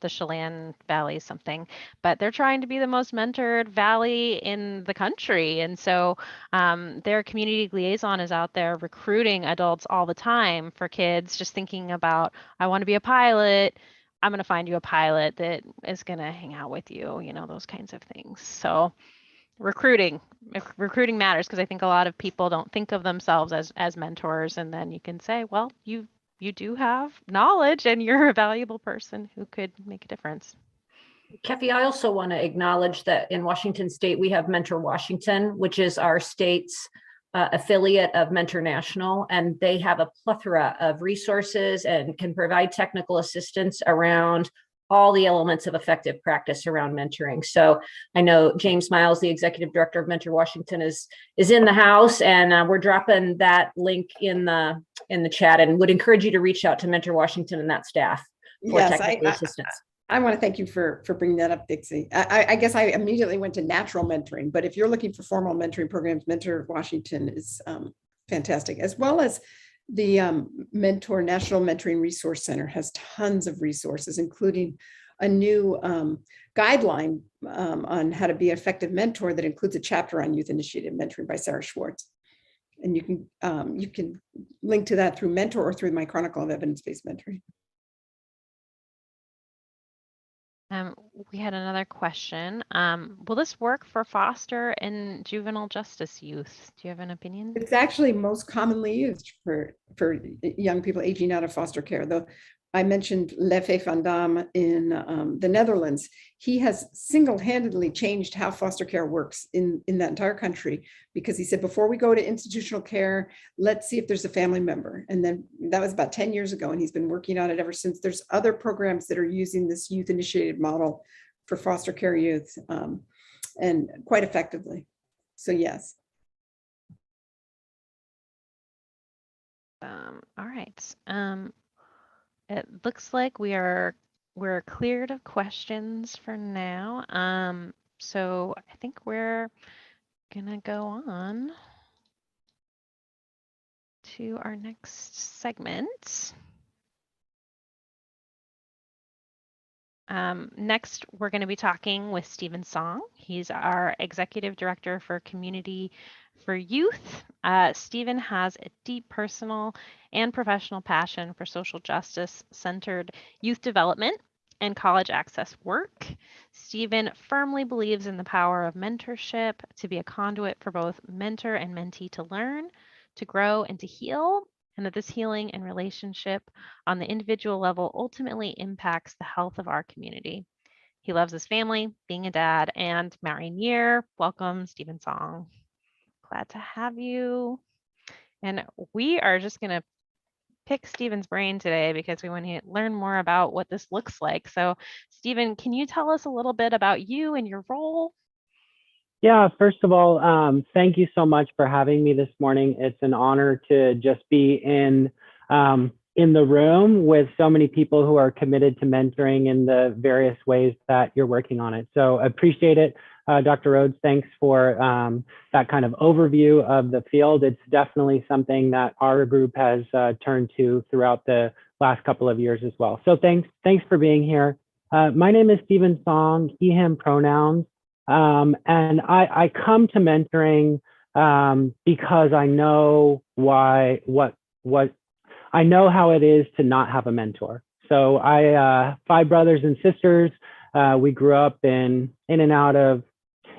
the Chelan Valley something, but they're trying to be the most mentored valley in the country, and so their community liaison is out there recruiting adults all the time for kids, just thinking about, I want to be a pilot. I'm going to find you a pilot that is going to hang out with you, those kinds of things. So recruiting recruiting matters because I think a lot of people don't think of themselves as mentors, and then you can say, well, you do have knowledge and you're a valuable person who could make a difference. Kefi, I also want to acknowledge that in Washington State, we have Mentor Washington, which is our state's affiliate of Mentor National, and they have a plethora of resources and can provide technical assistance around all the elements of effective practice around mentoring. So I know James Miles, the executive director of Mentor Washington, is in the house, and we're dropping that link in the chat, and would encourage you to reach out to Mentor Washington and that staff for technical assistance. I want to thank you for bringing that up, Dixie. I guess I immediately went to natural mentoring, but if you're looking for formal mentoring programs, Mentor Washington is fantastic, as well as the Mentor National Mentoring Resource Center has tons of resources, including a new guideline on how to be an effective mentor that includes a chapter on youth-initiated mentoring by Sarah Schwartz. And you can link to that through Mentor or through my Chronicle of Evidence-Based Mentoring. We had another question. Will this work for foster and juvenile justice youth? Do you have an opinion? It's actually most commonly used for young people aging out of foster care. Though I mentioned Leffe van Dam in the Netherlands. He has single-handedly changed how foster care works in that entire country, because he said, before we go to institutional care, let's see if there's a family member. And then that was about 10 years ago, and he's been working on it ever since. There's other programs that are using this youth-initiated model for foster care youth, and quite effectively. So yes. All right. It looks like we're cleared of questions for now. So I think we're gonna go on to our next segment. Next, we're going to be talking with Stephen Song. He's our Executive Director for Community for Youth. Stephen has a deep personal and professional passion for social justice-centered youth development and college access work. Stephen firmly believes in the power of mentorship to be a conduit for both mentor and mentee to learn, to grow, and to heal, and that this healing and relationship on the individual level ultimately impacts the health of our community. He loves his family, being a dad, and marrying year. Welcome, Stephen Song. Glad to have you. And we are just going to pick Stephen's brain today because we want to learn more about what this looks like. So, Stephen, can you tell us a little bit about you and your role? Yeah, first of all, thank you so much for having me this morning. It's an honor to just be in the room with so many people who are committed to mentoring in the various ways that you're working on it. So I appreciate it. Dr. Rhodes, thanks for that kind of overview of the field. It's definitely something that our group has turned to throughout the last couple of years as well. So thanks for being here. My name is Stephen Song, he, him pronouns. And I come to mentoring because I know I know how it is to not have a mentor. So I 5 brothers and sisters. We grew up in and out of.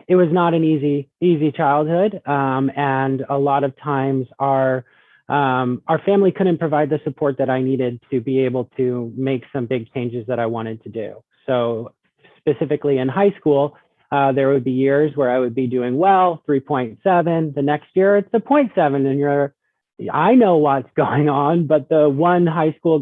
It was not an easy childhood, and a lot of times our family couldn't provide the support that I needed to be able to make some big changes that I wanted to do. So specifically in high school, there would be years where I would be doing well, 3.7. The next year it's a 0.7, and I know what's going on, but the one high school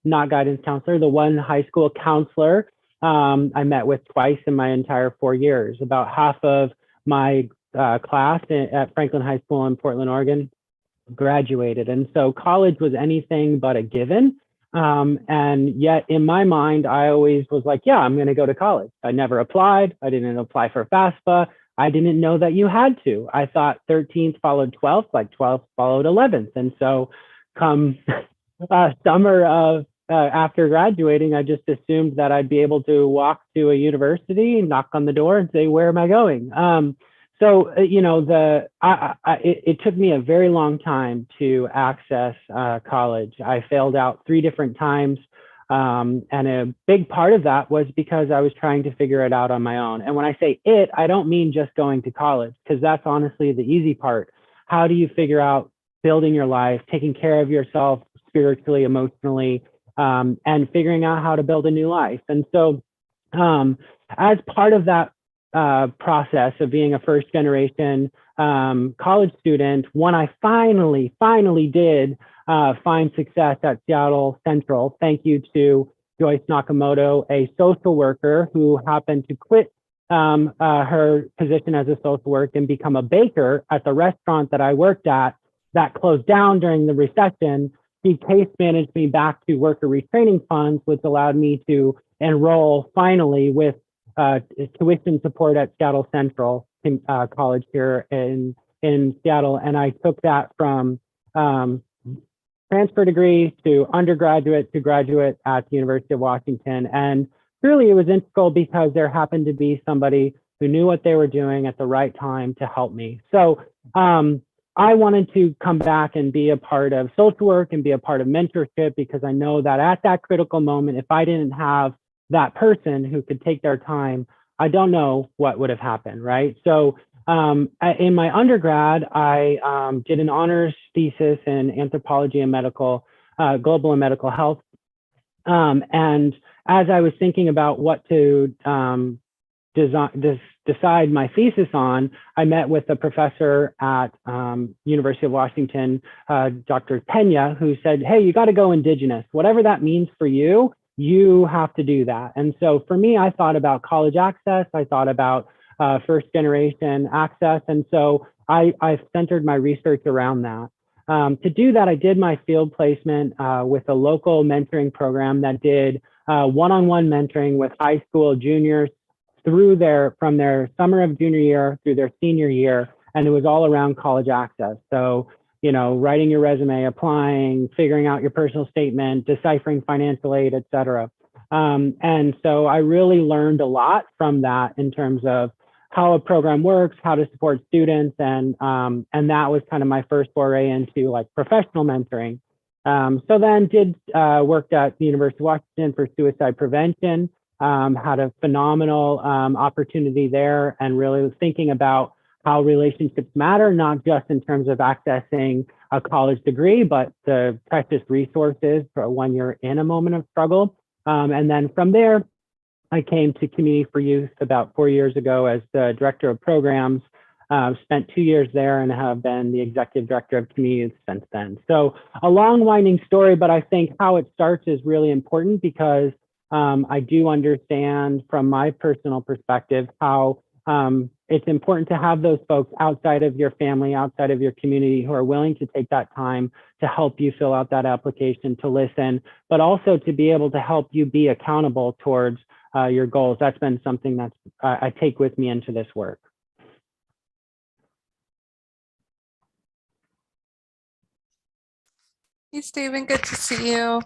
not guidance counselor, the one high school counselor I met with twice in my entire 4 years. About half of my class at Franklin High School in Portland, Oregon, graduated. And so college was anything but a given. And yet in my mind, I always was like, yeah, I'm going to go to college. I never applied. I didn't apply for FAFSA. I didn't know that you had to. I thought 13th followed 12th, like 12th followed 11th. And so come summer of after graduating, I just assumed that I'd be able to walk to a university, knock on the door and say, where am I going? You know, it took me a very long time to access college. I failed out 3 different times. And a big part of that was because I was trying to figure it out on my own. And when I say it, I don't mean just going to college, because that's honestly the easy part. How do you figure out building your life, taking care of yourself spiritually, emotionally, and figuring out how to build a new life? And so as part of that process of being a first generation college student, when I finally did find success at Seattle Central, thank you to Joyce Nakamoto, a social worker who happened to quit her position as a social worker and become a baker at the restaurant that I worked at that closed down during the recession. She case managed me back to worker retraining funds, which allowed me to enroll finally with tuition support at Seattle Central College here in Seattle. And I took that from transfer degree to undergraduate to graduate at the University of Washington. And really it was integral because there happened to be somebody who knew what they were doing at the right time to help me. So I wanted to come back and be a part of social work and be a part of mentorship, because I know that at that critical moment, if I didn't have that person who could take their time, I don't know what would have happened, right? So in my undergrad, I did an honors thesis in anthropology and global and medical health. And as I was thinking about what to decide my thesis on, I met with a professor at University of Washington, Dr. Pena, who said, hey, you got to go indigenous. Whatever that means for you, you have to do that. And so for me, I thought about college access. I thought about first generation access. And so I centered my research around that. To do that, I did my field placement with a local mentoring program that did one-on-one mentoring with high school juniors from their summer of junior year through their senior year. And it was all around college access. So, you know, writing your resume, applying, figuring out your personal statement, deciphering financial aid, et cetera. And so I really learned a lot from that in terms of how a program works, how to support students. And that was kind of my first foray into like professional mentoring. So then worked at the University of Washington for suicide prevention, had a phenomenal opportunity there, and really was thinking about how relationships matter, not just in terms of accessing a college degree, but the precious resources for when you're in a moment of struggle. And then from there, I came to Community for Youth about 4 years ago as the director of programs, spent 2 years there and have been the executive director of Community Youth since then. So a long winding story, but I think how it starts is really important because I do understand from my personal perspective how it's important to have those folks outside of your family, outside of your community, who are willing to take that time to help you fill out that application, to listen, but also to be able to help you be accountable towards your goals. That's been something that I take with me into this work. Hey, Stephen, good to see you.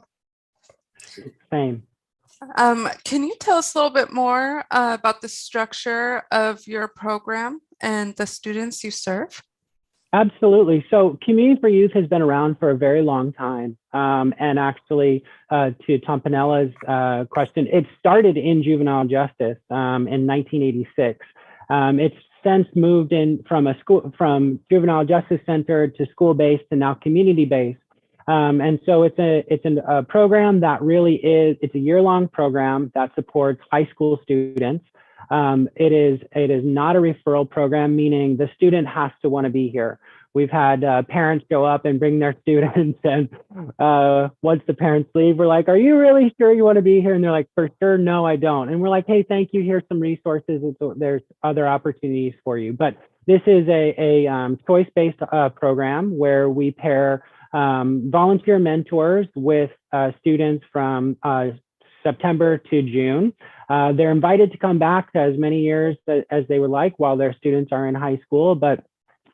Same. Can you tell us a little bit more about the structure of your program and the students you serve? Absolutely. So Community for Youth has been around for a very long time. And actually, to Tom Pinella's question, it started in juvenile justice in 1986. It's since moved in from juvenile justice center to school-based to now community-based. And so it's a program that really it's a year-long program that supports high school students. It is not a referral program, meaning the student has to want to be here. We've had parents go up and bring their students, and once the parents leave, we're like, are you really sure you want to be here? And they're like, for sure, no, I don't. And we're like, hey, thank you. Here's some resources. There's other opportunities for you. But this is a choice-based program where we pair volunteer mentors with students from September to June. They're invited to come back to as many years as they would like while their students are in high school, but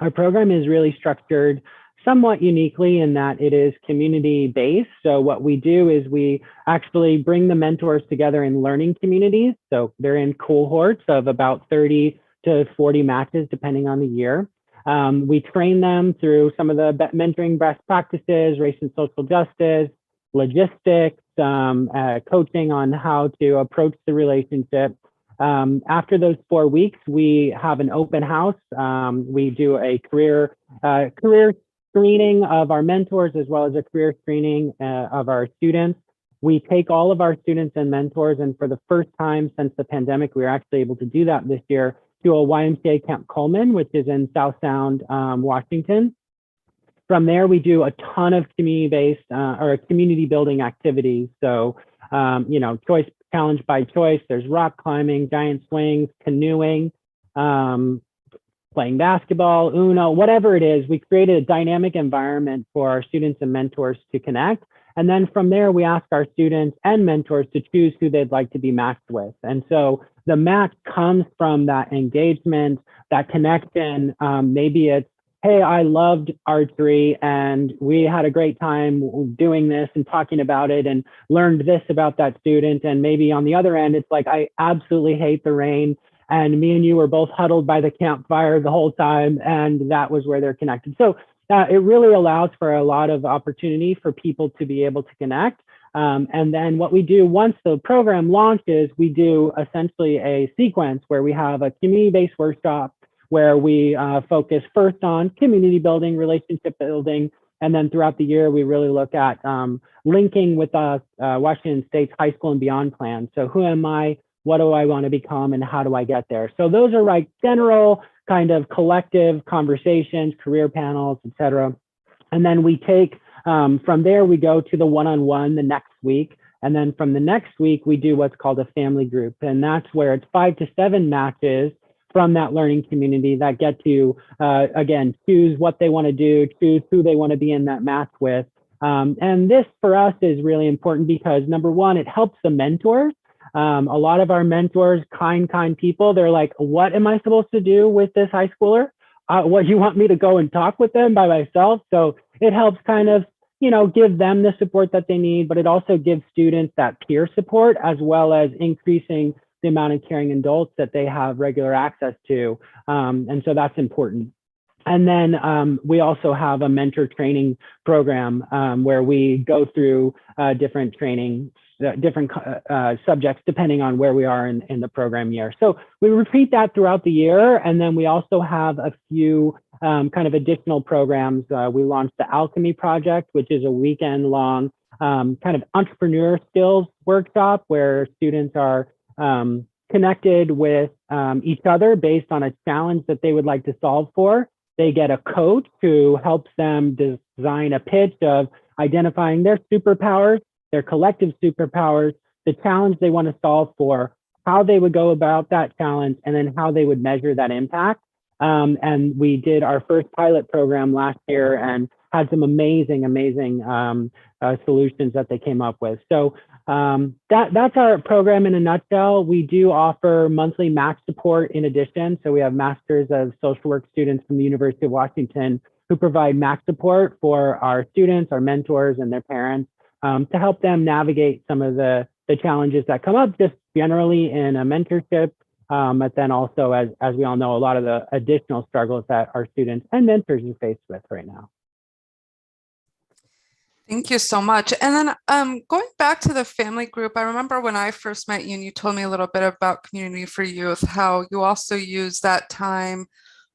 our program is really structured somewhat uniquely in that it is community-based. So what we do is we actually bring the mentors together in learning communities. So they're in cohorts of about 30 to 40 matches, depending on the year. We train them through some of the mentoring best practices, race and social justice, logistics, coaching on how to approach the relationship. After those 4 weeks, we have an open house. We do a career screening of our mentors as well as a career screening of our students. We take all of our students and mentors, and for the first time since the pandemic, we were actually able to do that this year, to a YMCA Camp Coleman, which is in South Sound, Washington. From there, we do a ton of community-based or community building activities. So, choice challenge by choice. There's rock climbing, giant swings, canoeing, playing basketball, Uno, whatever it is. We created a dynamic environment for our students and mentors to connect. And then from there, we ask our students and mentors to choose who they'd like to be matched with. And so the match comes from that engagement, that connection. Maybe it's, hey, I loved archery and we had a great time doing this and talking about it and learned this about that student. And maybe on the other end, it's like, I absolutely hate the rain. And me and you were both huddled by the campfire the whole time. And that was where they're connected. So it really allows for a lot of opportunity for people to be able to connect. And then what we do once the program launches, we do essentially a sequence where we have a community-based workshop where we focus first on community building, relationship building, and then throughout the year, we really look at linking with Washington State's high school and beyond plan. So who am I? What do I want to become? And how do I get there? So those are like general kind of collective conversations, career panels, et cetera. And then we take, from there, we go to the one-on-one the next week. And then from the next week, we do what's called a family group. And that's where it's 5 to 7 matches from that learning community that get to, again, choose what they want to do, choose who they want to be in that match with. And this for us is really important because number one, it helps the mentors. A lot of our mentors, kind people, they're like, what am I supposed to do with this high schooler? What, you want me to go and talk with them by myself? So it helps kind of, give them the support that they need, but it also gives students that peer support as well as increasing the amount of caring adults that they have regular access to. And so that's important. And then we also have a mentor training program where we go through different training, different subjects, depending on where we are in the program year. So we repeat that throughout the year. And then we also have a few kind of additional programs. We launched the Alchemy Project, which is a weekend-long kind of entrepreneur skills workshop where students are connected with each other based on a challenge that they would like to solve for. They get a coach who helps them design a pitch of identifying their superpowers, their collective superpowers, the challenge they want to solve for, how they would go about that challenge, and then how they would measure that impact. And we did our first pilot program last year and had some amazing solutions that they came up with. So that's our program in a nutshell. We do offer monthly match support in addition. So we have Masters of Social Work students from the University of Washington who provide match support for our students, our mentors, and their parents to help them navigate some of the challenges that come up just generally in a mentorship. But then also, as we all know, a lot of the additional struggles that our students and mentors are faced with right now. Thank you so much. And then going back to the family group, I remember when I first met you and you told me a little bit about Community for Youth, how you also use that time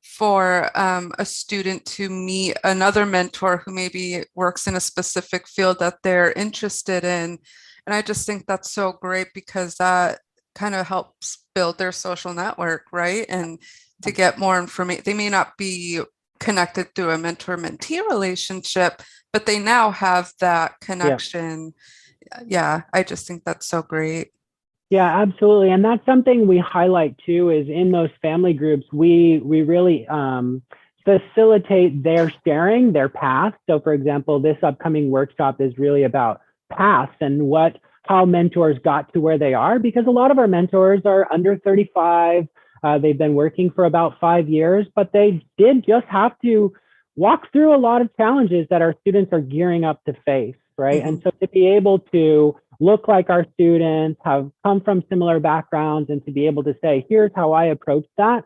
for a student to meet another mentor who maybe works in a specific field that they're interested in. And I just think that's so great because that kind of helps build their social network, right? And to get more information, they may not be connected through a mentor-mentee relationship, but they now have that connection. Yeah, I just think that's so great. Yeah, absolutely. And that's something we highlight too, is in those family groups, we really facilitate their sharing their path. So for example, this upcoming workshop is really about paths and how mentors got to where they are, because a lot of our mentors are under 35. They've been working for about 5 years, but they did just have to walk through a lot of challenges that our students are gearing up to face, right? And so to be able to look like our students, have come from similar backgrounds, and to be able to say, here's how I approach that,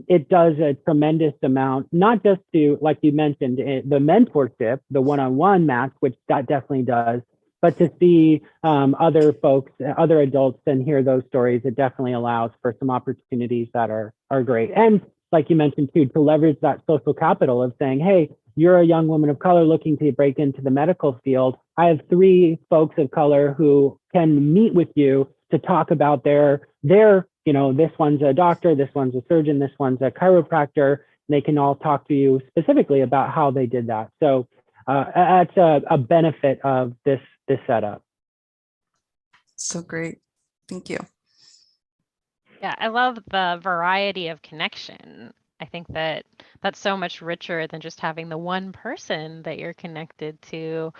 it does a tremendous amount, not just to, like you mentioned, the mentorship, the one-on-one match, which that definitely does, but to see other folks, other adults, and hear those stories, it definitely allows for some opportunities that are great. And like you mentioned too, to leverage that social capital of saying, hey, you're a young woman of color looking to break into the medical field. I have 3 folks of color who can meet with you to talk about their, this one's a doctor, this one's a surgeon, this one's a chiropractor. They can all talk to you specifically about how they did that. So that's a benefit of this setup. So great. Thank you. Yeah, I love the variety of connection. I think that that's so much richer than just having the one person that you're connected to.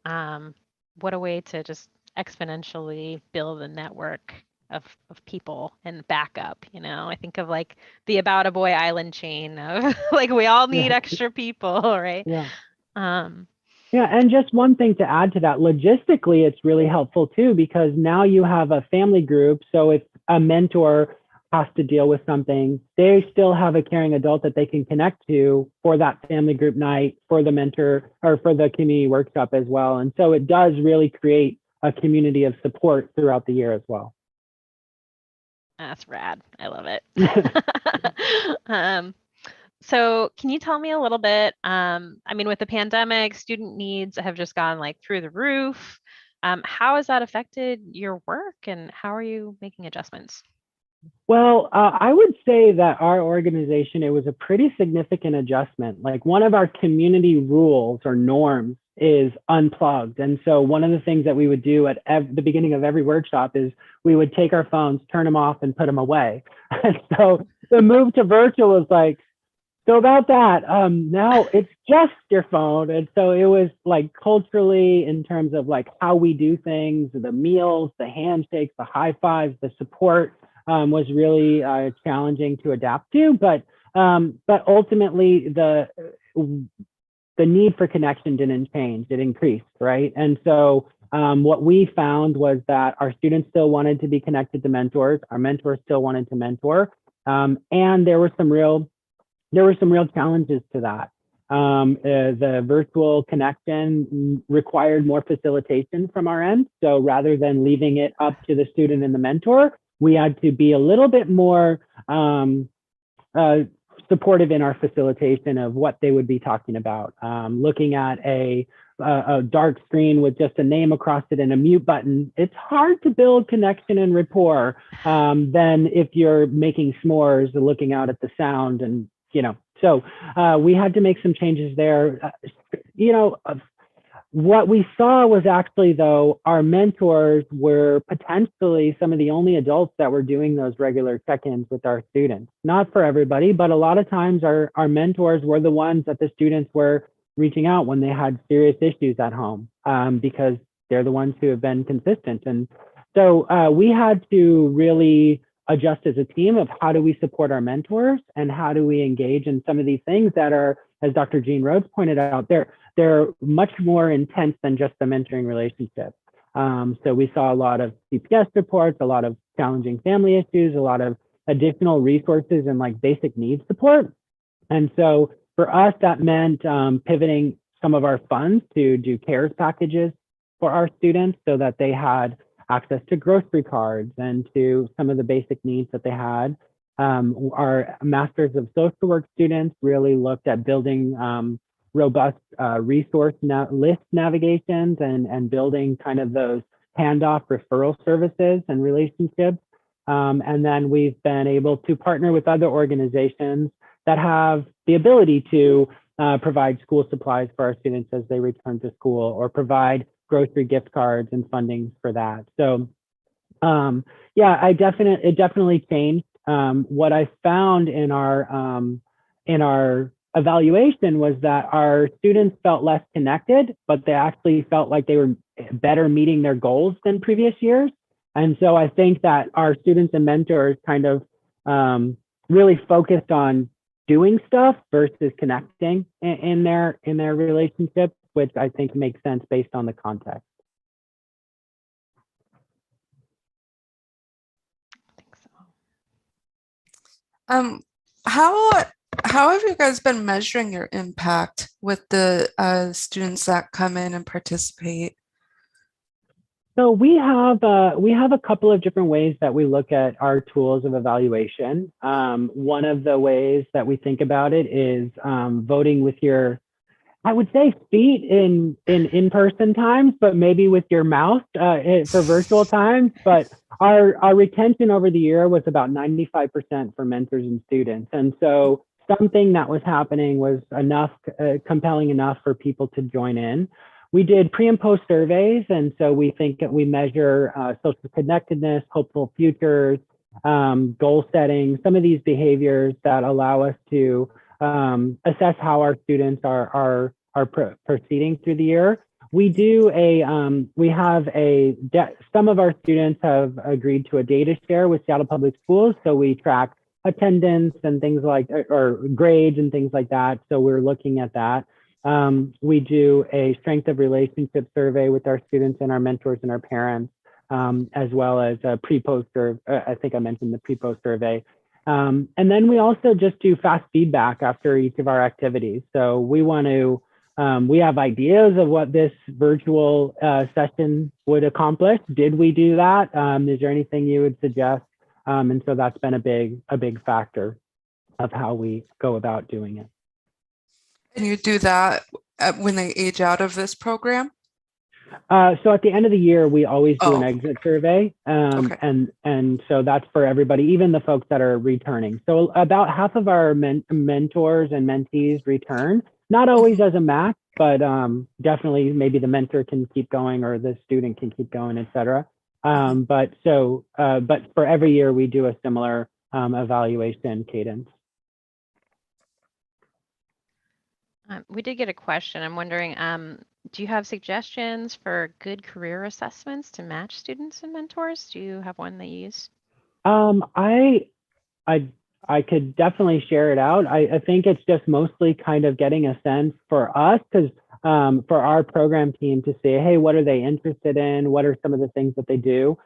What a way to just exponentially build a network of people and backup. I think of like the About a Boy Island chain of like we all need extra people, right? Yeah. Um, Yeah, and just one thing to add to that, logistically, it's really helpful too, because now you have a family group. So if a mentor has to deal with something, they still have a caring adult that they can connect to for that family group night, for the mentor, or for the community workshop as well. And so it does really create a community of support throughout the year as well. That's rad. I love it. So can you tell me a little bit, with the pandemic, student needs have just gone like through the roof. How has that affected your work, and how are you making adjustments? Well, I would say that our organization, it was a pretty significant adjustment. Like, one of our community rules or norms is unplugged. And so one of the things that we would do at the beginning of every workshop is we would take our phones, turn them off, and put them away. And so the move to virtual was like, so about that, now it's just your phone. And so it was like culturally, in terms of like how we do things, the meals, the handshakes, the high fives, the support, was really challenging to adapt to. But ultimately, the need for connection didn't change; it increased, right? And so what we found was that our students still wanted to be connected to mentors. Our mentors still wanted to mentor, and there were some real challenges to that. The virtual connection required more facilitation from our end. So rather than leaving it up to the student and the mentor, we had to be a little bit more supportive in our facilitation of what they would be talking about. Looking at a dark screen with just a name across it and a mute button, it's hard to build connection and rapport than if you're making s'mores and looking out at the sound and, so we had to make some changes there. What we saw was actually, though, our mentors were potentially some of the only adults that were doing those regular check-ins with our students. Not for everybody, but a lot of times our mentors were the ones that the students were reaching out when they had serious issues at home, because they're the ones who have been consistent. And so we had to really adjust as a team of how do we support our mentors and how do we engage in some of these things that are, as Dr. Jean Rhodes pointed out, they're much more intense than just the mentoring relationship. So we saw a lot of CPS reports, a lot of challenging family issues, a lot of additional resources and like basic needs support. And so for us, that meant pivoting some of our funds to do CARES packages for our students so that they had access to grocery cards and to some of the basic needs that they had. Our Masters of Social Work students really looked at building robust resource list navigations and building kind of those handoff referral services and relationships. And then we've been able to partner with other organizations that have the ability to provide school supplies for our students as they return to school, or provide grocery gift cards and funding for that. So Yeah, it definitely changed. What I found in our evaluation was that our students felt less connected, but they actually felt like they were better meeting their goals than previous years. And so I think that our students and mentors kind of really focused on doing stuff versus connecting in their relationship, which I think makes sense based on the context. I think so. How have you guys been measuring your impact with the students that come in and participate? So we have a couple of different ways that we look at our tools of evaluation. One of the ways that we think about it is voting with your, I would say, feet in-person times, but maybe with your mouth for virtual times. But our retention over the year was about 95% for mentors and students, and so something that was happening was enough compelling enough for people to join in. We did pre and post surveys, and so we think that we measure social connectedness, hopeful futures, goal setting, some of these behaviors that allow us to assess how our students are proceeding through the year. We do some of our students have agreed to a data share with Seattle Public Schools, so we track attendance and things like, or grades and things like that. So we're looking at that. We do a strength of relationship survey with our students and our mentors and our parents, as well as a pre-post survey. I think I mentioned the pre-post survey. And then we also just do fast feedback after each of our activities. So we want to, we have ideas of what this virtual session would accomplish. Did we do that? Is there anything you would suggest? And so that's been a big factor of how we go about doing it. And you do that when they age out of this program? So at the end of the year, we always do an Oh. exit survey. Okay. And so that's for everybody, even the folks that are returning. So about half of our mentors and mentees return, not always as a match, but definitely maybe the mentor can keep going or the student can keep going, et cetera. But for every year, we do a similar evaluation cadence. We did get a question. I'm wondering, do you have suggestions for good career assessments to match students and mentors? Do you have one that you use? I could definitely share it out. I think it's just mostly kind of getting a sense for us, because for our program team to say, hey, what are they interested in? What are some of the things that they do?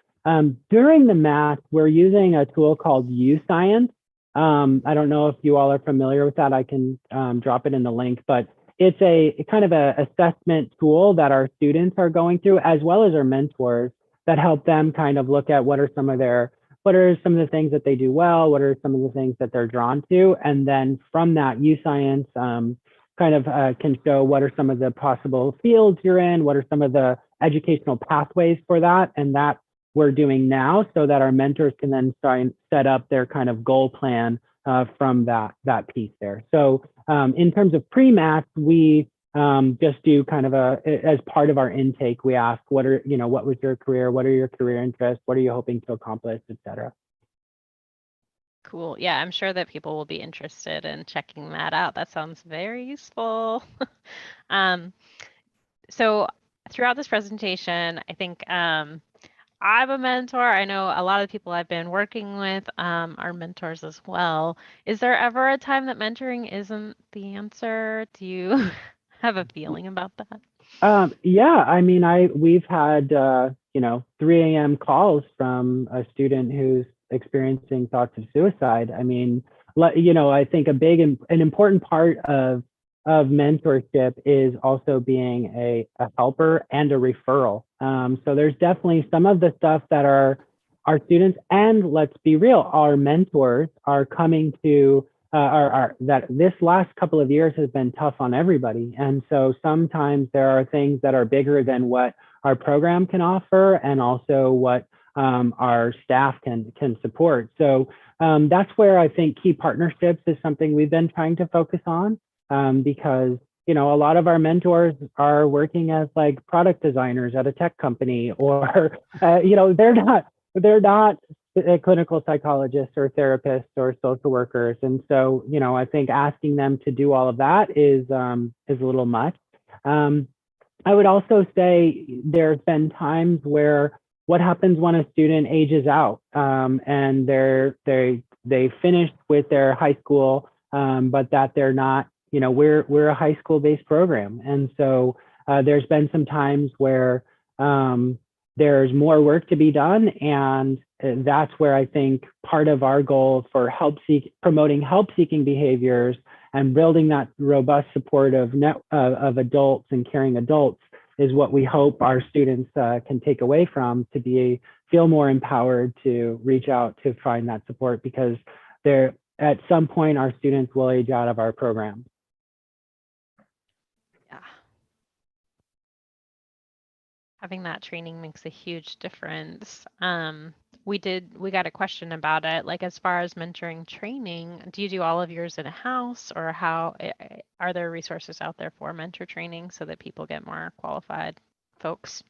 During the math, we're using a tool called UScience. I don't know if you all are familiar with that. I can drop it in the link, but it's a kind of a assessment tool that our students are going through, as well as our mentors, that help them kind of look at what are some of the things that they do well, what are some of the things that they're drawn to, and then from that, UScience can show what are some of the possible fields you're in, what are some of the educational pathways for that, and that we're doing now, so that our mentors can then set up their kind of goal plan from that piece there. So in terms of pre-math, we just do kind of as part of our intake, we ask what was your career, what are your career interests, what are you hoping to accomplish, et cetera. Cool. Yeah, I'm sure that people will be interested in checking that out. That sounds very useful. So throughout this presentation, I think I'm a mentor. I know a lot of people I've been working with are mentors as well. Is there ever a time that mentoring isn't the answer? Do you have a feeling about that? Yeah, I mean, we've had 3 a.m. calls from a student who's experiencing thoughts of suicide. I mean, I think an important part of mentorship is also being a helper and a referral. So there's definitely some of the stuff that our students, and let's be real, our mentors are coming to that this last couple of years has been tough on everybody. And so sometimes there are things that are bigger than what our program can offer, and also what our staff can support. So that's where I think key partnerships is something we've been trying to focus on, because a lot of our mentors are working as like product designers at a tech company, or they're they're not clinical psychologists or therapists or social workers. And so, I think asking them to do all of that is a little much. I would also say there's been times where what happens when a student ages out and they finished with their high school, but that they're not, we're a high school based program. And so there's been some times where there's more work to be done. And that's where I think part of our goal for promoting help seeking behaviors and building that robust support of adults and caring adults is what we hope our students can take away from to feel more empowered to reach out to find that support, because at some point our students will age out of our program. Yeah. Having that training makes a huge difference. We got a question about it, like as far as mentoring training, do you do all of yours in a house, or how are there resources out there for mentor training so that people get more qualified folks?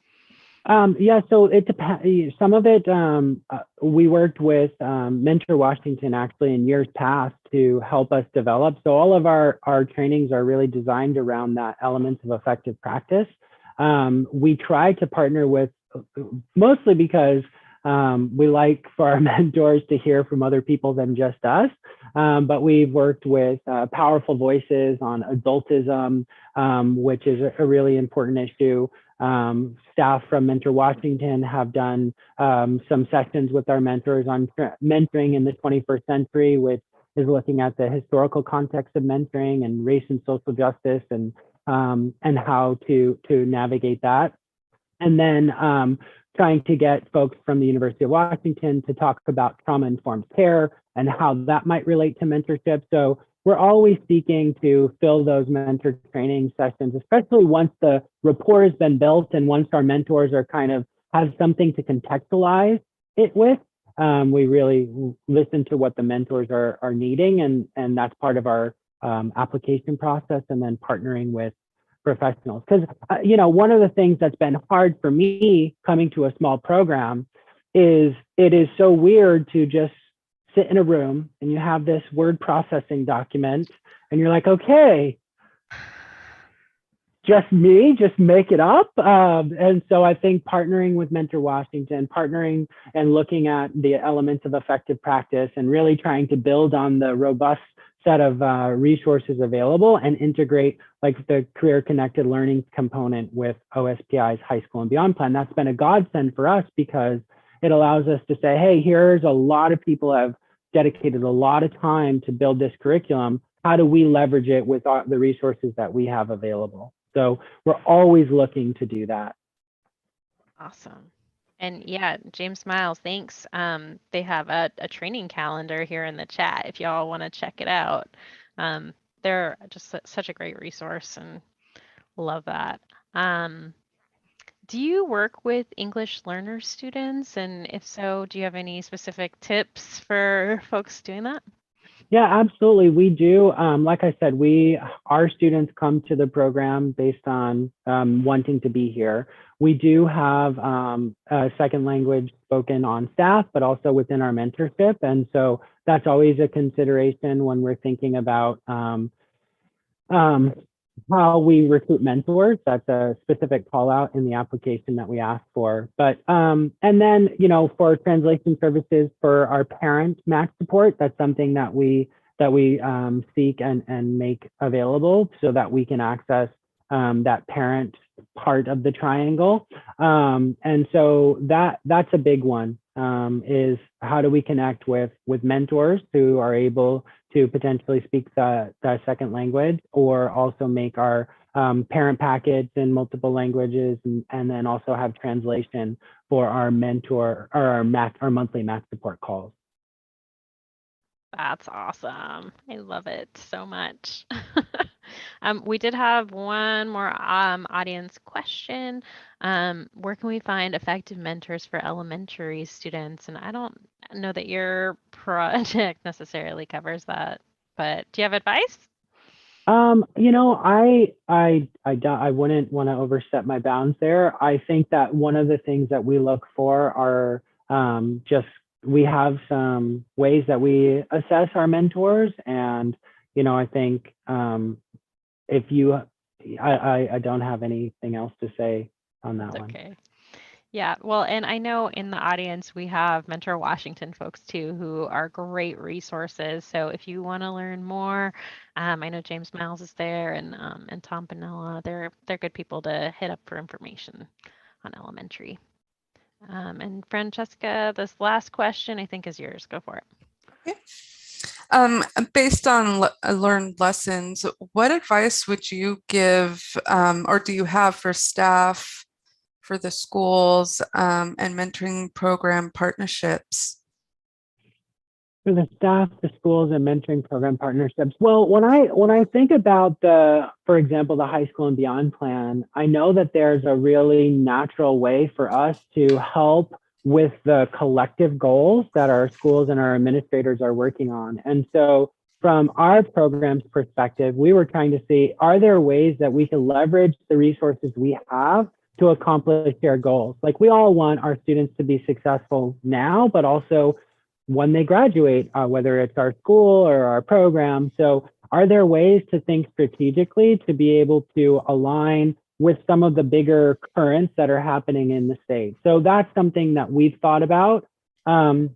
Yeah, so it depends. Some of it, we worked with Mentor Washington actually in years past to help us develop. So all of our trainings are really designed around that elements of effective practice. We try to partner with, mostly because we like for our mentors to hear from other people than just us. But we've worked with Powerful Voices on adultism, which is a really important issue. Staff from Mentor Washington have done some sessions with our mentors on mentoring in the 21st century, which is looking at the historical context of mentoring and race and social justice and how to navigate that. And then trying to get folks from the University of Washington to talk about trauma-informed care and how that might relate to mentorship. So we're always seeking to fill those mentor training sessions, especially once the rapport has been built and once our mentors are have something to contextualize it with. We really listen to what the mentors are needing, and that's part of our application process, and then partnering with professionals. Because, one of the things that's been hard for me coming to a small program is it is so weird to just sit in a room and you have this word processing document and you're like, okay, just make it up. And so I think partnering with Mentor Washington, partnering and looking at the elements of effective practice and really trying to build on the robust set of resources available and integrate like the career connected learning component with OSPI's High School and Beyond plan. That's been a godsend for us because it allows us to say, hey, here's a lot of people have dedicated a lot of time to build this curriculum. How do we leverage it with the resources that we have available? So we're always looking to do that. Awesome. And yeah, James Miles, thanks. They have a training calendar here in the chat if y'all want to check it out. They're just such a great resource and love that. Do you work with English learner students? And if so, do you have any specific tips for folks doing that? Yeah, absolutely. We do. Like I said, our students come to the program based on wanting to be here. We do have a second language spoken on staff, but also within our mentorship. And so that's always a consideration when we're thinking about how we recruit mentors. That's a specific call out in the application that we ask for. But and then, for translation services for our parent MAC support, that's something that we seek and make available so that we can access that parent part of the triangle. And so that's a big one, is how do we connect with mentors who are able to potentially speak the second language, or also make our parent package in multiple languages, and then also have translation for our mentor or our monthly MAC support calls. That's awesome. I love it so much. We did have one more audience question. Where can we find effective mentors for elementary students? And I don't know that your project necessarily covers that, but do you have advice? I wouldn't want to overstep my bounds there. I think that one of the things that we look for are just we have some ways that we assess our mentors, and I think if you, I don't have anything else to say on that It's one. okay. Yeah, well, and I know in the audience we have Mentor Washington folks too, who are great resources. So if you want to learn more, I know James Miles is there, and Tom Panella. They're good people to hit up for information on elementary. And Francesca, this last question I think is yours. Go for it. Okay. Based on learned lessons, what advice would you give, or do you have for staff, for the schools, and mentoring program partnerships? For the staff, the schools, and mentoring program partnerships. Well, when I think about for example, the high school and beyond plan, I know that there's a really natural way for us to help with the collective goals that our schools and our administrators are working on. And so from our program's perspective, we were trying to see, are there ways that we can leverage the resources we have to accomplish their goals? Like, we all want our students to be successful now, but also when they graduate, whether it's our school or our program. So are there ways to think strategically to be able to align with some of the bigger currents that are happening in the state? So that's something that we've thought about. And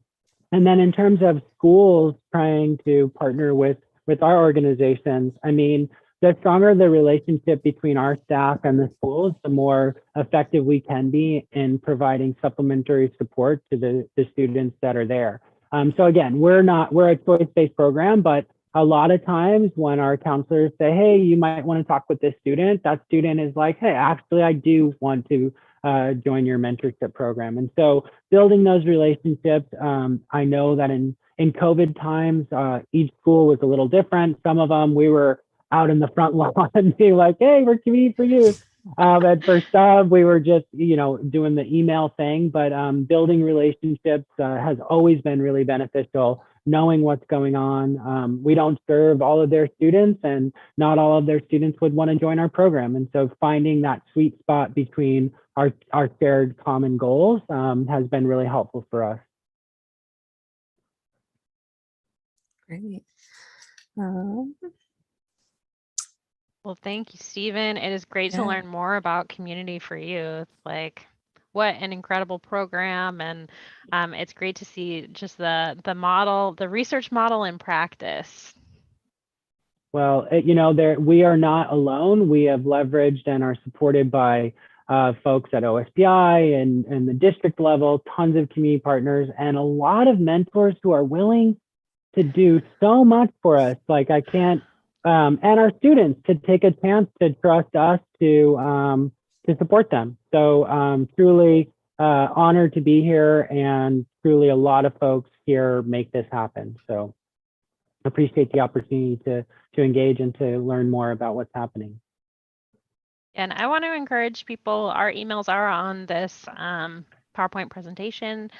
then in terms of schools trying to partner with our organizations, I mean, the stronger the relationship between our staff and the schools, the more effective we can be in providing supplementary support to the students that are there. So again, we're a choice-based program, but a lot of times when our counselors say, hey, you might want to talk with this student, that student is like, hey, actually, I do want to join your mentorship program. And so building those relationships, I know that in COVID times, each school was a little different. Some of them, we were out in the front lawn being like, hey, we're Community for Youth. And for some, we were just, doing the email thing, but building relationships has always been really beneficial, knowing what's going on. We don't serve all of their students, and not all of their students would want to join our program. And so finding that sweet spot between our shared common goals has been really helpful for us. Great. Well, thank you, Stephen. It is great to Yeah. learn more about Community for Youth. Like, what an incredible program, and it's great to see just the model, the research model in practice. Well, we are not alone. We have leveraged and are supported by folks at OSPI and the district level, tons of community partners, and a lot of mentors who are willing to do so much for us. Like, I can't, and our students to take a chance to trust us to support them. So truly honored to be here, and truly a lot of folks here make this happen. So appreciate the opportunity to engage and to learn more about what's happening. And I want to encourage people, our emails are on this PowerPoint presentation.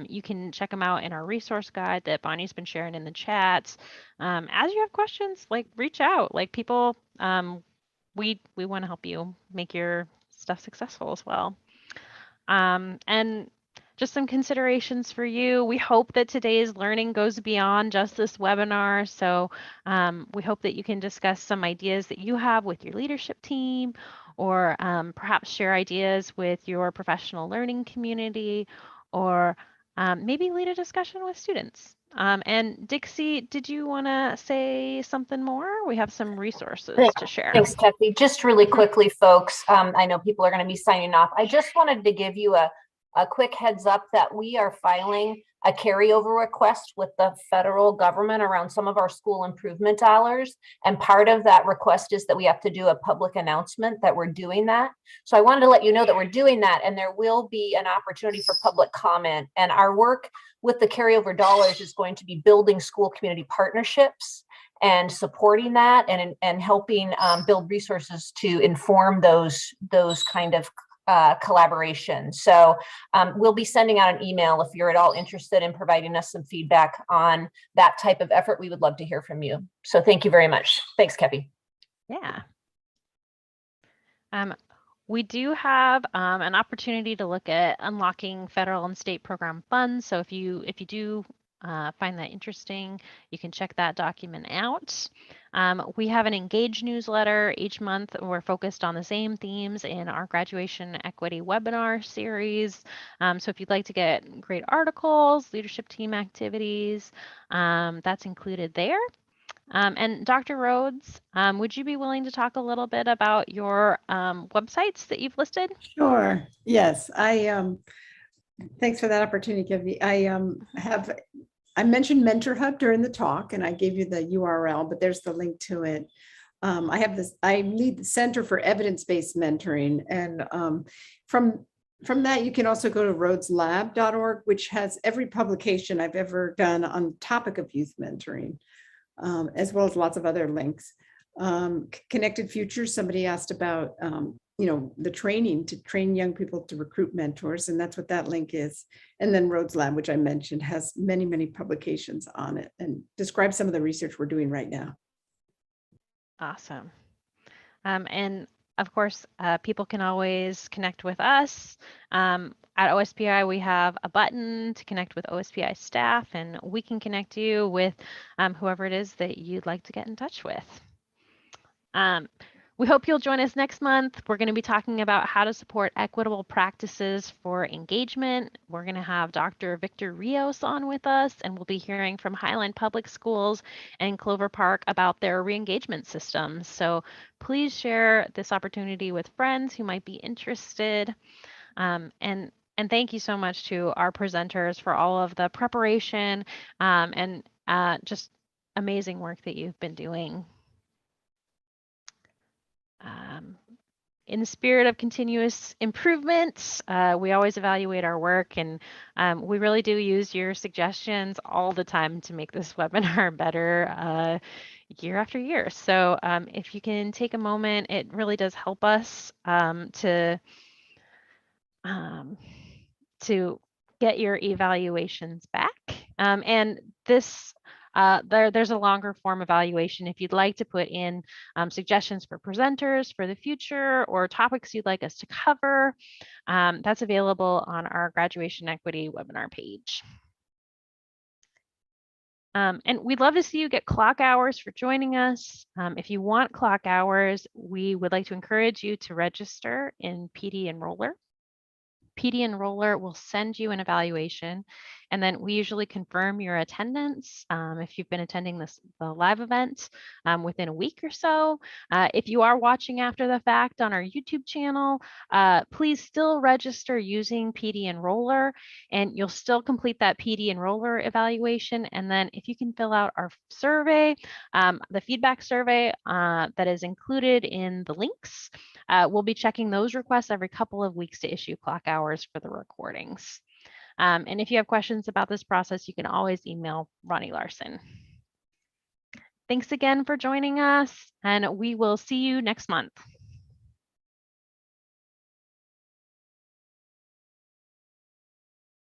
You can check them out in our resource guide that Bonnie's been sharing in the chats. As you have questions, like, reach out. Like, people, we want to help you make your stuff successful as well. And just some considerations for you. We hope that today's learning goes beyond just this webinar. So we hope that you can discuss some ideas that you have with your leadership team, or perhaps share ideas with your professional learning community, or maybe lead a discussion with students. And Dixie, did you want to say something more? We have some resources to share. Thanks, Kathy. Just really quickly, folks, I know people are going to be signing off. I just wanted to give you a quick heads up that we are filing a carryover request with the federal government around some of our school improvement dollars. And part of that request is that we have to do a public announcement that we're doing that. So I wanted to let you know that we're doing that, and there will be an opportunity for public comment. And our work with the carryover dollars is going to be building school community partnerships and supporting that, and helping build resources to inform those kind of collaboration. So we'll be sending out an email if you're at all interested in providing us some feedback on that type of effort. We would love to hear from you. So thank you very much. Thanks, Kepi. Yeah. We do have an opportunity to look at unlocking federal and state program funds. So if you do find that interesting, you can check that document out. We have an Engage newsletter each month. We're focused on the same themes in our graduation equity webinar series. So if you'd like to get great articles, leadership team activities, that's included there. And Dr. Rhodes, would you be willing to talk a little bit about your websites that you've listed? Sure. Yes, thanks for that opportunity, Kevin. I mentioned Mentor Hub during the talk, and I gave you the URL, but there's the link to it. I lead the Center for Evidence-Based Mentoring, and from that, you can also go to rhodeslab.org, which has every publication I've ever done on the topic of youth mentoring, as well as lots of other links. Connected Futures, somebody asked about the training to train young people to recruit mentors, and that's what that link is. And then Rhodes Lab, which I mentioned, has many, many publications on it and describes some of the research we're doing right now. Awesome. And of course, people can always connect with us. At OSPI, we have a button to connect with OSPI staff, and we can connect you with whoever it is that you'd like to get in touch with. We hope you'll join us next month. We're going to be talking about how to support equitable practices for engagement. We're going to have Dr. Victor Rios on with us, and we'll be hearing from Highline Public Schools and Clover Park about their re-engagement systems. So please share this opportunity with friends who might be interested. And thank you so much to our presenters for all of the preparation and just amazing work that you've been doing. In the spirit of continuous improvement, we always evaluate our work, and we really do use your suggestions all the time to make this webinar better year after year. So if you can take a moment, it really does help us to get your evaluations back. And this there's a longer form evaluation if you'd like to put in suggestions for presenters for the future or topics you'd like us to cover. That's available on our graduation equity webinar page. And we'd love to see you get clock hours for joining us. If you want clock hours, we would like to encourage you to register in PD Enroller. PD Enroller will send you an evaluation, and then we usually confirm your attendance if you've been attending the live event within a week or so. If you are watching after the fact on our YouTube channel, please still register using PD Enroller, and you'll still complete that PD Enroller evaluation. And then if you can fill out our survey, the feedback survey that is included in the links, we'll be checking those requests every couple of weeks to issue clock hours for the recordings. And if you have questions about this process, you can always email Ronnie Larson. Thanks again for joining us, and we will see you next month.